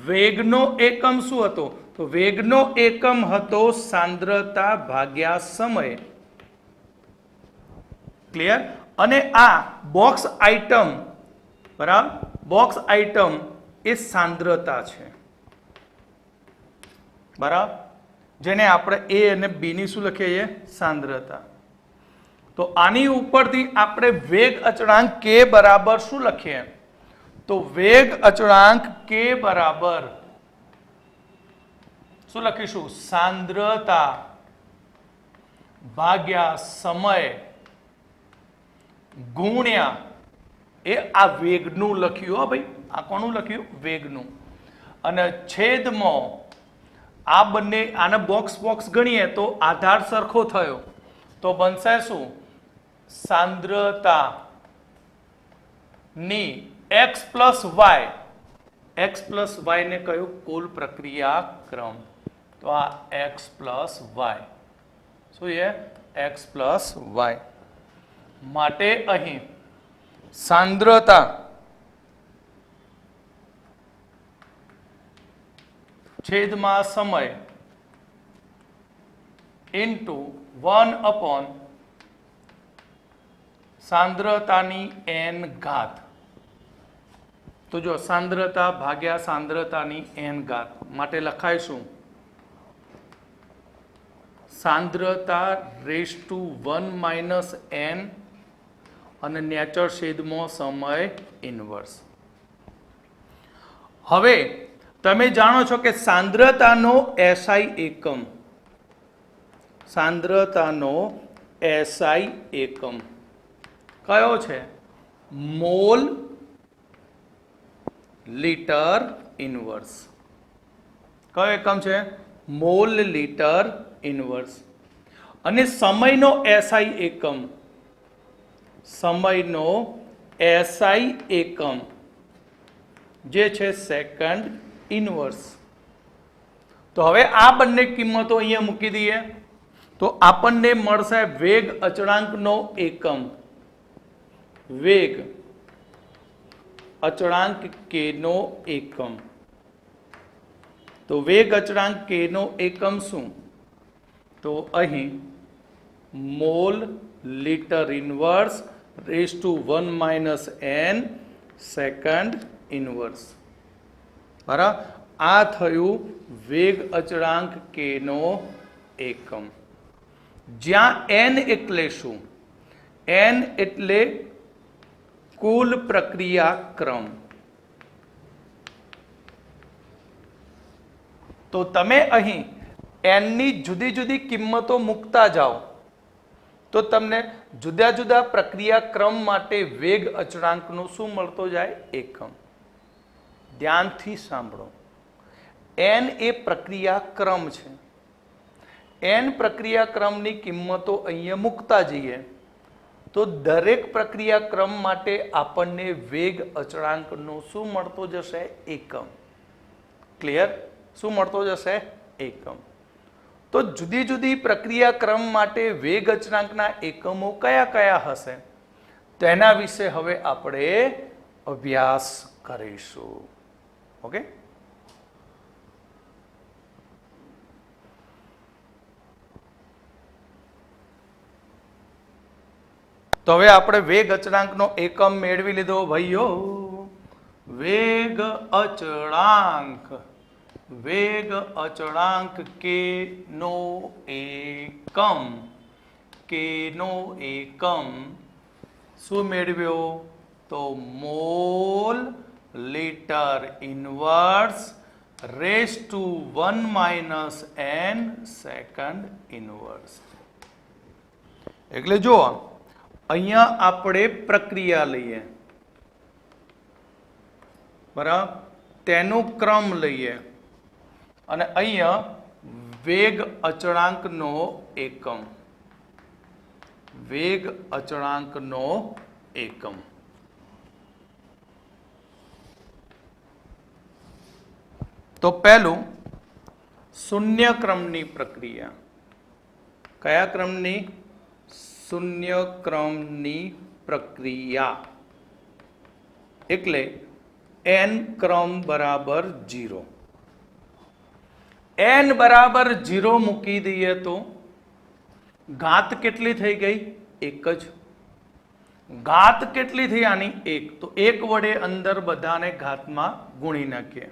Speaker 1: વેગનો એકમ શું હતો? તો વેગનો એકમ હતો સાંદ્રતા ભાગ્યા સમય. ક્લિયર? અને આ બોક્સ આઇટમ, બરાબર, બોક્સ આઇટમ એ સાંદ્રતા છે. બરાબર, જેને આપણે એ અને બી ની શું લખીએ છીએ? સાંદ્રતા. તો આની ઉપરથી આપણે વેગ અચળાંક k બરાબર શું લખીએ? તો વેગ અચળાંક k બરાબર શું લખીશું? સાંદ્રતા ભાગ્યા સમય ગુણ્યા એ આ વેગનું લખ્યું. હો ભાઈ, આ કોનું લખ્યું? વેગનું. અને છેદમાં આ બંને, આને બોક્સ ગણીએ તો આધાર સરખો થયો તો બનશે શું? સાંદ્રતા ની x પ્લસ વાય ને કહ્યું કુલ પ્રક્રિયા ક્રમ. તો આ x પ્લસ વાય શું છે? x plus Y. માટે અહીં સાંદ્રતા છેદમાં સમય ઇન્ટુ 1 સાંદ્રતાની n ઘાત. તો જો સાંદ્રતા ભાગ્યા સાંદ્રતાની n ઘાત માટે લખાય શું? સાંદ્રતા રેઝ ટુ 1 માઇનસ n અને નેચર છેદમાં સમય ઇન્વર્સ. હવે તમે જાણો છો કે સાંદ્રતાનો SI એકમ, સાંદ્રતાનો SI એકમ કયો છે? Mall litre inverse. કયો એકમ છે? Mall litre inverse. અને સમયનો એસઆઈ એકમ, સમયનો એસઆઈ એકમ જે છે સેકન્ડ ઇનવર્સ. તો હવે આ બંને કિંમતો અહીંયા મૂકી દઈએ તો આપણને મળશે વેગ અચળાંકનો એકમ, વેગ અચળાંક કે નો એકમ. તો વેગ અચળાંક કે નો એકમ શું? તો અહીં mole litre inverse raise to 1 minus n second inverse. બરાબર, આ થયું વેગ અચળાંક કે નો એકમ. જ્યાં n એટલે શું? n એટલે કુલ પ્રક્રિયા ક્રમ. તો તમે અહીં n ની જુદી જુદી કિંમતો મૂકતા જાઓ તો તમને જુદા જુદા પ્રક્રિયા ક્રમ માટે વેગ અચળાંકનો શું મળતો જાય? એકમ. ધ્યાનથી સાંભળો, n એ પ્રક્રિયા ક્રમ છે. n પ્રક્રિયા ક્રમની કિંમતો અહીંયા મૂકતા જઈએ તો દરેક પ્રક્રિયા ક્રમ માટે આપણને વેગ અચળાંકનો શું મળતો જશે? એકમ. ક્લિયર? શું મળતો જશે? એકમ. તો જુદી જુદી પ્રક્રિયા ક્રમ માટે વેગ અચળાંકના એકમો કયા કયા હશે તેના વિશે હવે આપણે અભ્યાસ કરીશું. ઓકે, તો હવે આપણે વેગ અચળાંકનો એકમ મેળવી લીધો ભાઈઓ. વેગ અચળાંક, વેગ અચળાંક કે નો એકમ, કે નો એકમ શું મેળવ્યો? તો mole litre inverse raise to 1 minus n second inverse. એટલે જો અહીંયા આપણે પ્રક્રિયા લઈએ, બરાબર, તેનો ક્રમ લઈએ અને અહીંયા વેગ અચળાંકનો એકમ, વેગ અચળાંકનો એકમ. તો પહેલું શૂન્ય ક્રમની પ્રક્રિયા. કયા ક્રમની? શૂન્ય ક્રમની પ્રક્રિયા. એટલે n ક્રમ બરાબર 0. n બરાબર 0 મૂકી દઈએ તો ઘાત કેટલી થઈ ગઈ? એક જ. ઘાત કેટલી થઈ આની? 1. તો 1 વડે અંદર બધાને ઘાતમાં ગુણી નાખીએ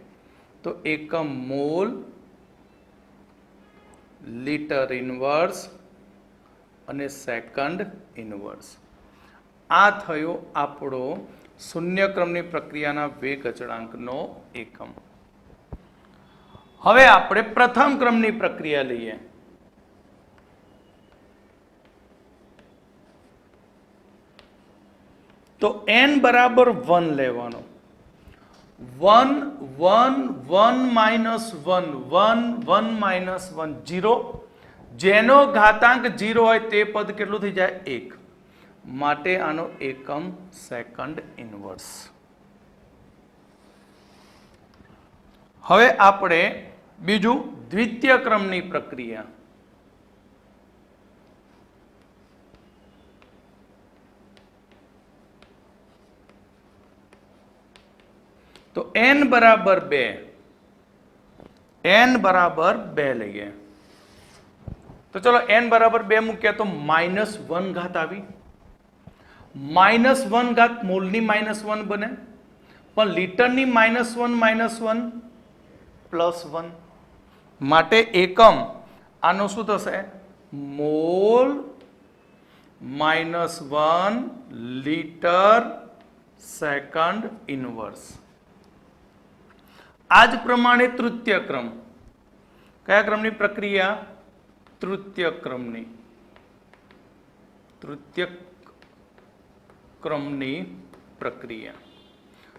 Speaker 1: તો એકમ મોલ લીટર ઇનવર્સ અને સેકન્ડ ઇનવર્સ. આ થયો આપણો શૂન્ય ક્રમની પ્રક્રિયાના વેગ અચળાંકનો એકમ. હવે આપણે પ્રથમ ક્રમની પ્રક્રિયા લઈએ. તો n બરાબર 1 લેવાનો. 1 1 1 માઇનસ 1 1 1 માઇનસ 1 0. જેનો ઘાતાંક 0 હોય તે પદ કેટલું થઈ જાય? 1. માટે આનો એકમ સેકન્ડ ઇનવર્સ. હવે આપણે બીજું દ્વિતીય ક્રમની પ્રક્રિયા. તો n બરાબર 2, n બરાબર 2 લઈએ. તો ચલો n બરાબર 2 મૂક્યા તો -1 ઘાત આવી. -1 ઘાત મોલની -1 બને, પણ લીટરની -1 +1 માટે એકમ આનો શું થશે? Mall -1 litre second inverse. આ જ પ્રમાણે તૃતીય ક્રમ. કયા ક્રમની પ્રક્રિયા? તૃતીય ક્રમની. તૃતીય ક્રમની પ્રક્રિયા.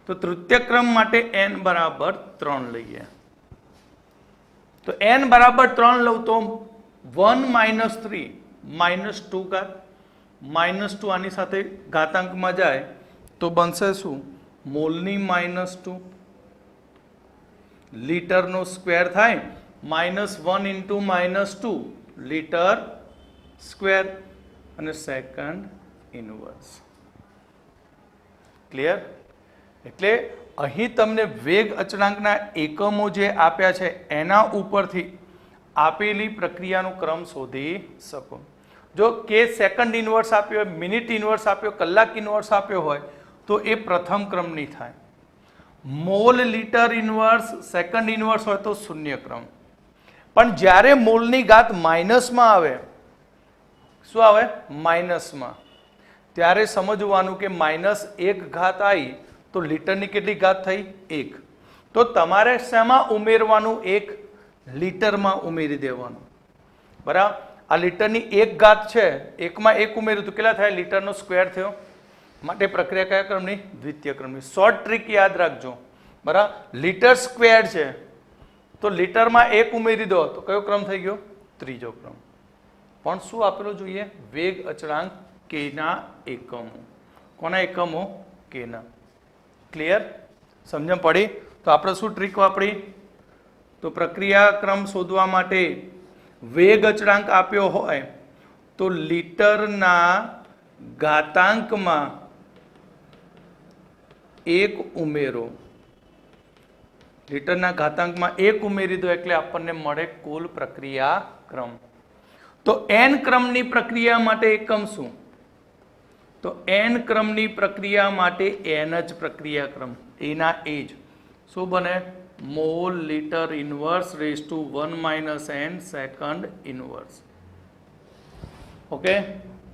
Speaker 1: તો તૃતીય ક્રમ માટે n બરાબર 3 લઈએ. તો n બરાબર 3 લઉં તો 1 માઇનસ 3 માઇનસ 2 ઘાત માઇનસ 2 આની સાથે ઘાતાંકમાં જાય તો બનશે શું? મોલની માઇનસ 2 લીટરનો સ્ક્વેર થાય minus 1 into minus 2 litre square અને સેકન્ડ ઇનવર્સ. ક્લિયર? એટલે અહીં તમને વેગ અચળાંકના એકમો જે આપ્યા છે એના ઉપરથી આપેલી પ્રક્રિયાનો ક્રમ શોધી શકો. જો કે સેકન્ડ ઇનવર્સ આપ્યો હોય, મિનિટ ઇનવર્સ આપ્યો, કલાક ઇનવર્સ આપ્યો હોય તો એ પ્રથમ ક્રમની થાય. Mall litre inverse second inverse હોય તો શૂન્ય ક્રમ. પણ જ્યારે મોલની ઘાત માઇનસમાં આવે, શું આવે? માઇનસમાં, ત્યારે સમજવાનું કે માઇનસ 1 ઘાત આવી તો લીટરની કેટલી ઘાત થઈ? 1. તો તમારે શેમાં ઉમેરવાનું? 1 લીટરમાં ઉમેરી દેવાનું. બરાબર? આ લીટરની 1 ઘાત છે, 1 માં 1 ઉમેર્યું તો કેટલા થાય? લીટરનો સ્ક્વેર થયો. માટે પ્રક્રિયા કયા ક્રમની? દ્વિતીય ક્રમની. શોર્ટ ટ્રીક યાદ રાખજો. બરાબર? લીટર સ્ક્વેર છે તો લીટરમાં 1 ઉમેરી દો તો કયો ક્રમ થઈ ગયો? ત્રીજો ક્રમ. પણ શું આપેલું જોઈએ? વેગ અચળાંક કેના એકમો. કોના એકમો? કેના. ક્લિયર? સમજણ પડી? તો આપણે શું ટ્રીક વાપરી? તો પ્રક્રિયા ક્રમ શોધવા માટે વેગ અચળાંક આપ્યો હોય તો લીટરના ઘાતાંકમાં 1 ઉમેરો. લીટરના ઘાતાંકમાં 1 ઉમેરી દો એટલે આપણને મળે કુલ પ્રક્રિયા ક્રમ. તો n ક્રમની પ્રક્રિયા માટે એકમ શું? તો n ક્રમની પ્રક્રિયા માટે n જ પ્રક્રિયા ક્રમ, એના એ જ શું બને? Mole litre inverse raise to 1 minus n second inverse. Okay,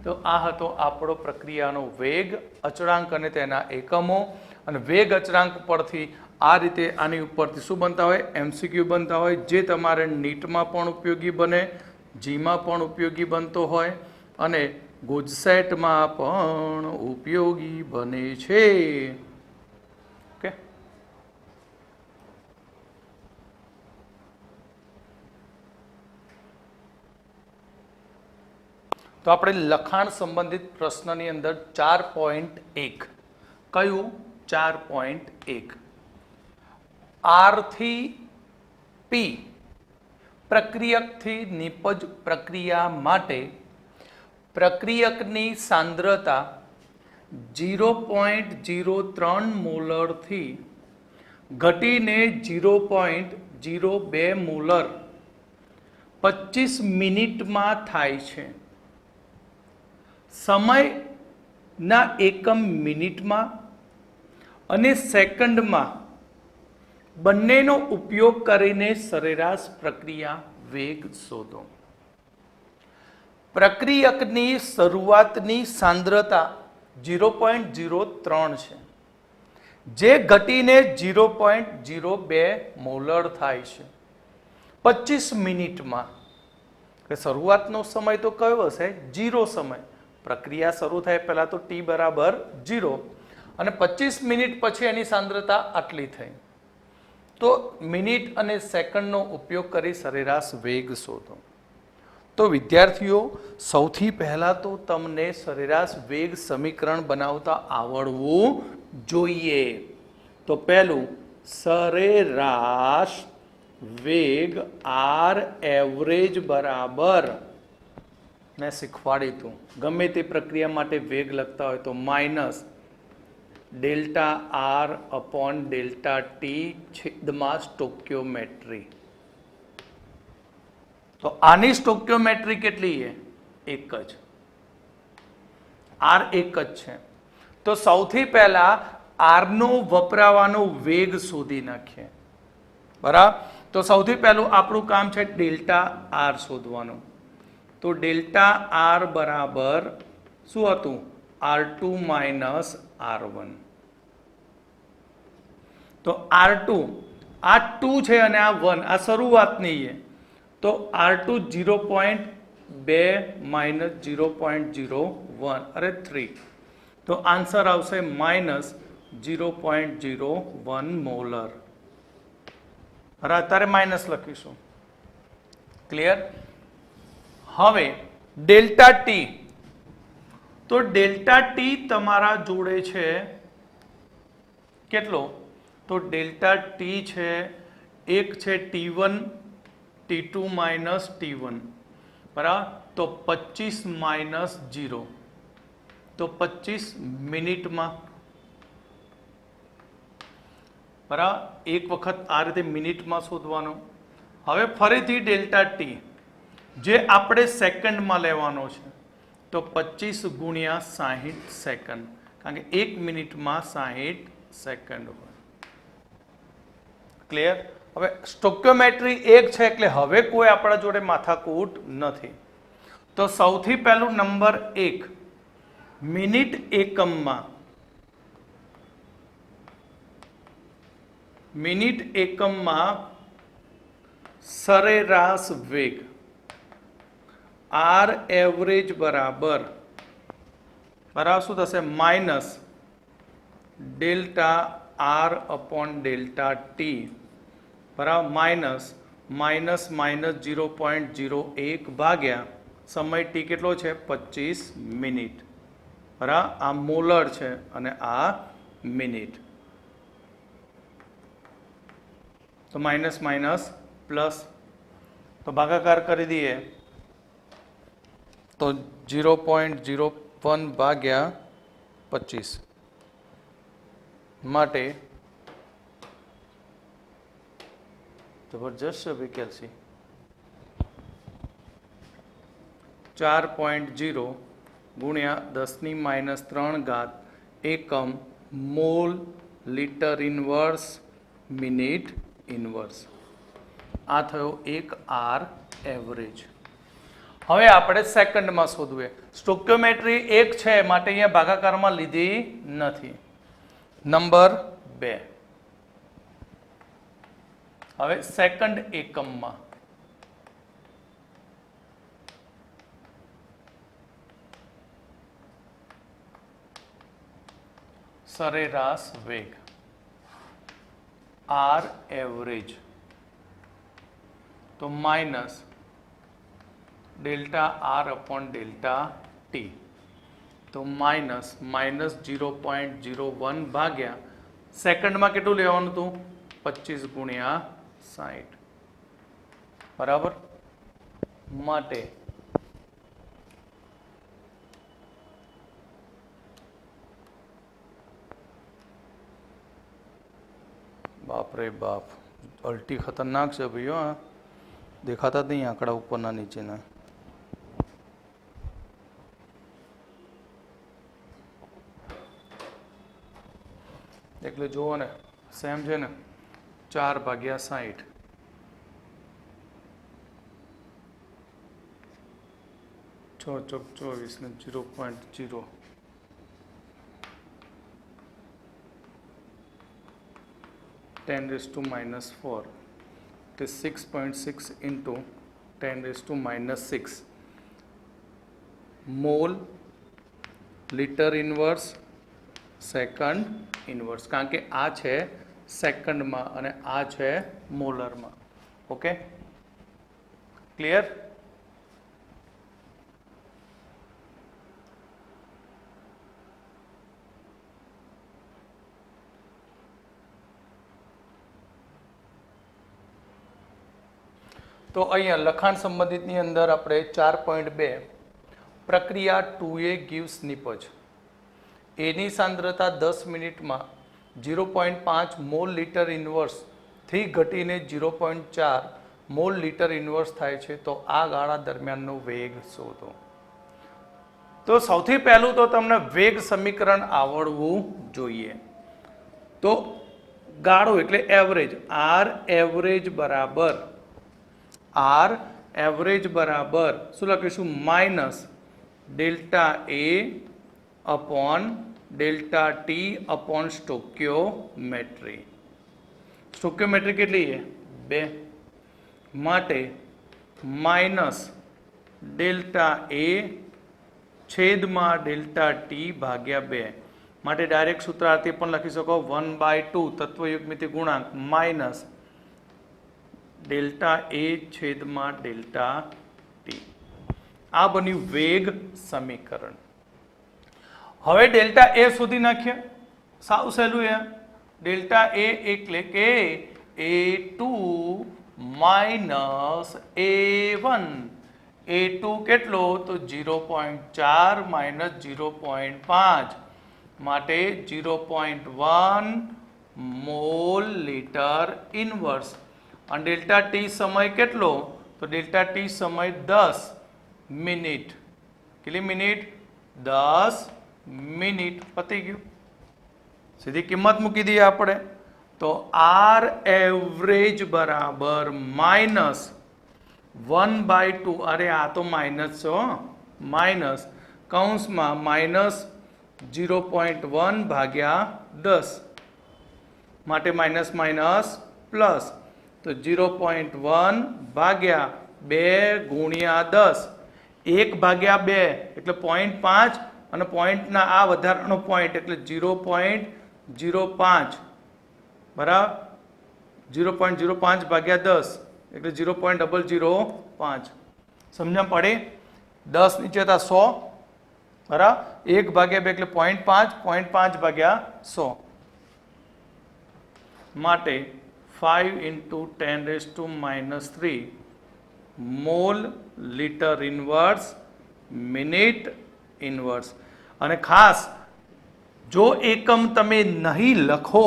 Speaker 1: તો આ હતો આપણો પ્રક્રિયાનો વેગ અચળાંક અને તેના એકમો. અને વેગ અચળાંક પરથી આ રીતે આની ઉપરથી શું બનતા હોય? MCQ બનતા હોય, જે તમારે નીટમાં પણ ઉપયોગી બને, જીમાં પણ ઉપયોગી બનતો હોય અને ગુજસેટમાં પણ ઉપયોગી બને છે. ઓકે, તો આપણે લખાણ સંબંધિત પ્રશ્નની અંદર 4.1 કયું? 4.1 R થી P પ્રક્રિયકથી નિપજ પ્રક્રિયા માટે પ્રક્રિયકની સાંદ્રતા 0.03 મોલરથી ઘટીને 0.02 મોલર 25 મિનિટમાં થાય છે. સમયના એકમ મિનિટમાં અને સેકન્ડમાં બંનેનો ઉપયોગ કરીને સરેરાશ પ્રક્રિયા વેગ શોધો. પ્રક્રિયકની શરૂઆતની સાંદ્રતા 0.03 છે, જે ઘટીને 0.02 મોલર થાય છે 25 મિનિટમાં. શરૂઆતનો સમય તો કયો હશે? 0 સમય. પ્રક્રિયા શરૂ થાય પહેલાં તો t બરાબર 0 અને 25 મિનિટ પછી એની સાંદ્રતા આટલી થઈ. તો મિનિટ અને સેકન્ડનો ઉપયોગ કરી સરેરાશ વેગ શોધો. તો વિદ્યાર્થીઓ, સૌથી પહેલાં તો તમને સરેરાશ વેગ સમીકરણ બનાવતા આવડવું જોઈએ. તો પહેલું, સરેરાશ વેગ આર એવરેજ બરાબર, મેં શીખવાડી હતું, ગમે તે પ્રક્રિયા માટે વેગ લખતા હોય તો minus delta R upon delta T છેદમાં સ્ટોક્યોમેટ્રી. તો આની સ્ટોક્યોમેટ્રી કેટલી છે? 1 જ. આર 1 જ છે. તો સૌથી પહેલા આરનો વપરાવાનો વેગ શોધી નાખીએ. બરાબર? તો સૌથી પહેલું આપણું કામ છે ડેલ્ટા આર શોધવાનું. તો ડેલ્ટા આર બરાબર શું હતું? R2 minus R1. તો R2, આ 2 છે અને આ 1, આ શરૂઆતની છે. તો R2 0.2 માઇનસ 0.01, અરે 3. તો આન્સર આવશે માઇનસ 0.01 મોલર. અરે અત્યારે માઇનસ લખીશું. ક્લિયર? હવે ડેલ્ટા ટી, તો ડેલ્ટા ટી તમારા જોડે છે કેટલો? તો ડેલ્ટા ટી છે, એક છે T1 T2 માઇનસ T1, બરાબર? તો 25 માઇનસ 0, તો 25 મિનિટમાં, બરાબર? એક વખત આ રીતે મિનિટમાં શોધવાનું. હવે ફરીથી ડેલ્ટા ટી જે આપણે સેકન્ડમાં લેવાનો છે, તો 25 ગુણ્યા 60 સેકન્ડ, કારણ કે એક મિનિટમાં 60 સેકન્ડ હોય. ક્લિયર? હવે સ્ટોક્યોમેટ્રી એક છે એટલે હવે કોઈ આપણા જોડે માથાકૂટ નથી. તો સૌથી પહેલું નંબર 1, મિનિટ એકમમાં, મિનિટ એકમમાં સરેરાશ વેગ આર એવરેજ બરાબર શું થશે? Minus delta R upon delta T, બરાબર? માઇનસ 0.01 ભાગ્યા સમય ટી કેટલો છે? 25 મિનિટ, બરાબર? આ મોલર છે અને આ મિનિટ. તો માઇનસ માઇનસ પ્લસ, તો ભાગાકાર કરી દઈએ તો 0.01 ભાગ્યા 25 માટે જબરજસ્ત છે વિકેલસી 4.0 ગુણ્યા 10⁻³ એકમ mall litre inverse minute inverse. આ થયો એક આર એવરેજ. હવે આપણે સેકન્ડમાં શોધવું. સ્ટોક્યોમેટ્રી એક છે માટે અહીંયા ભાગાકારમાં લીધી નથી. નંબર 2, હવે સેકન્ડ એકમમાં સરેરાશ વેગ આર એવરેજ, તો minus delta R upon delta T, તો માઇનસ 0.01 ભાગ્યા સેકન્ડમાં કેટલું લેવાનું હતું? 25 ગુણ્યા 60, બરાબર? માટે બાપ રે બાપ, અલ્ટી ખતરનાક છે ભાઈઓ. આ દેખાતા જ નહીં આંકડા ઉપરના નીચેના. એટલે જુઓ ને, સેમ છે ને, 4 ભાગ્યા 60, ચોક 24 ને 0.0, (10⁻⁴) તે 6.6 into 10⁻⁶ mall litre inverse second inverse, કારણ કે આ છે સેકન્ડમાં અને આ છે મોલરમાં. Okay, clear? તો અહીંયા લખાણ સંબંધિતની અંદર આપણે 4.2 પ્રક્રિયા 2A gives નિપજ. એની સાંદ્રતા 10 મિનિટમાં 0.5 મોલ લીટર ઇન્વર્સ થી ઘટીને 0.4 મોલ લીટર ઇન્વર્સ થાય છે. તો આ ગાળા દરમિયાનનો વેગ શોધો. તો સૌથી પહેલું તો તમને વેગ સમીકરણ આવડવું જોઈએ. તો ગાળો એટલે એવરેજ, આર એવરેજ બરાબર શું લખીશું? માઇનસ ડેલ્ટા એ અપોન ડેલ્ટા ટી અપોન સ્ટોક્યોમેટ્રી. સ્ટોક્યોમેટ્રી કેટલી છે? 2, માટે માઇનસ ડેલ્ટા એ છેદમાં ડેલ્ટા ટી ભાગ્યા 2, માટે ડાયરેક્ટ સૂત્રાર્થી પણ લખી શકો 1/2 તત્વયુગ્મિતિ ગુણાંક માઇનસ ડેલ્ટા એ છેદમાં ડેલ્ટા ટી. આ બન્યું વેગ સમીકરણ. હવે ડેલ્ટા એ શોધી નાખીએ. સાવ સહેલું યાર. ડેલ્ટા એ એટલે કે A2 માઇનસ A1. A2 કેટલો? તો 0.4 માઇનસ 0.5 માટે 0.1 મોલ લીટર ઇન્વર્સ. અને ડેલ્ટા ટી સમય કેટલો? તો ડેલ્ટા ટી સમય 10 મિનિટ. કેટલી મિનિટ? 10 મિનિટ. પતી ગયું. સીધી કિંમત મૂકી દઈએ આપણે. તો આર એવરેજ બરાબર માઇનસ 1/2. અરે આ તો માઇનસ છે, માઇનસ કૌંસમાં માઇનસ 0.1 ભાગ્યા 10 માટે માઇનસ માઇનસ પ્લસ. તો 0.1 ભાગ્યા 2 ગુણ્યા 10. 1 ભાગ્યા 2 એટલે 0.5 અને પોઈન્ટના આ વધારાનો પોઈન્ટ એટલે 0.05 બરાબર. 0.05 ભાગ્યા 10 એટલે 0.005. સમજણ પડે? 10 નીચે હતા 100 બરાબર. 1 ભાગ્યા 2 એટલે 0.5. 0.5 ભાગ્યા 100 માટે 5 × 10⁻³ mall litre inverse minute inverse. અને ખાસ જો એકમ તમે નહીં લખો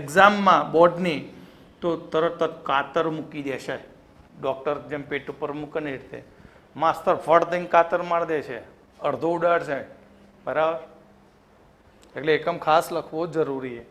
Speaker 1: એક્ઝામમાં બોર્ડની તો તરત જ કાતર મૂકી દેશે. ડૉક્ટર જેમ પેટ ઉપર મૂકે ને રીતે માસ્તર ફળ દઈને કાતર મારી દે છે, અડધો ઉડાડશે બરાબર. એટલે એકમ ખાસ લખવો જરૂરી છે.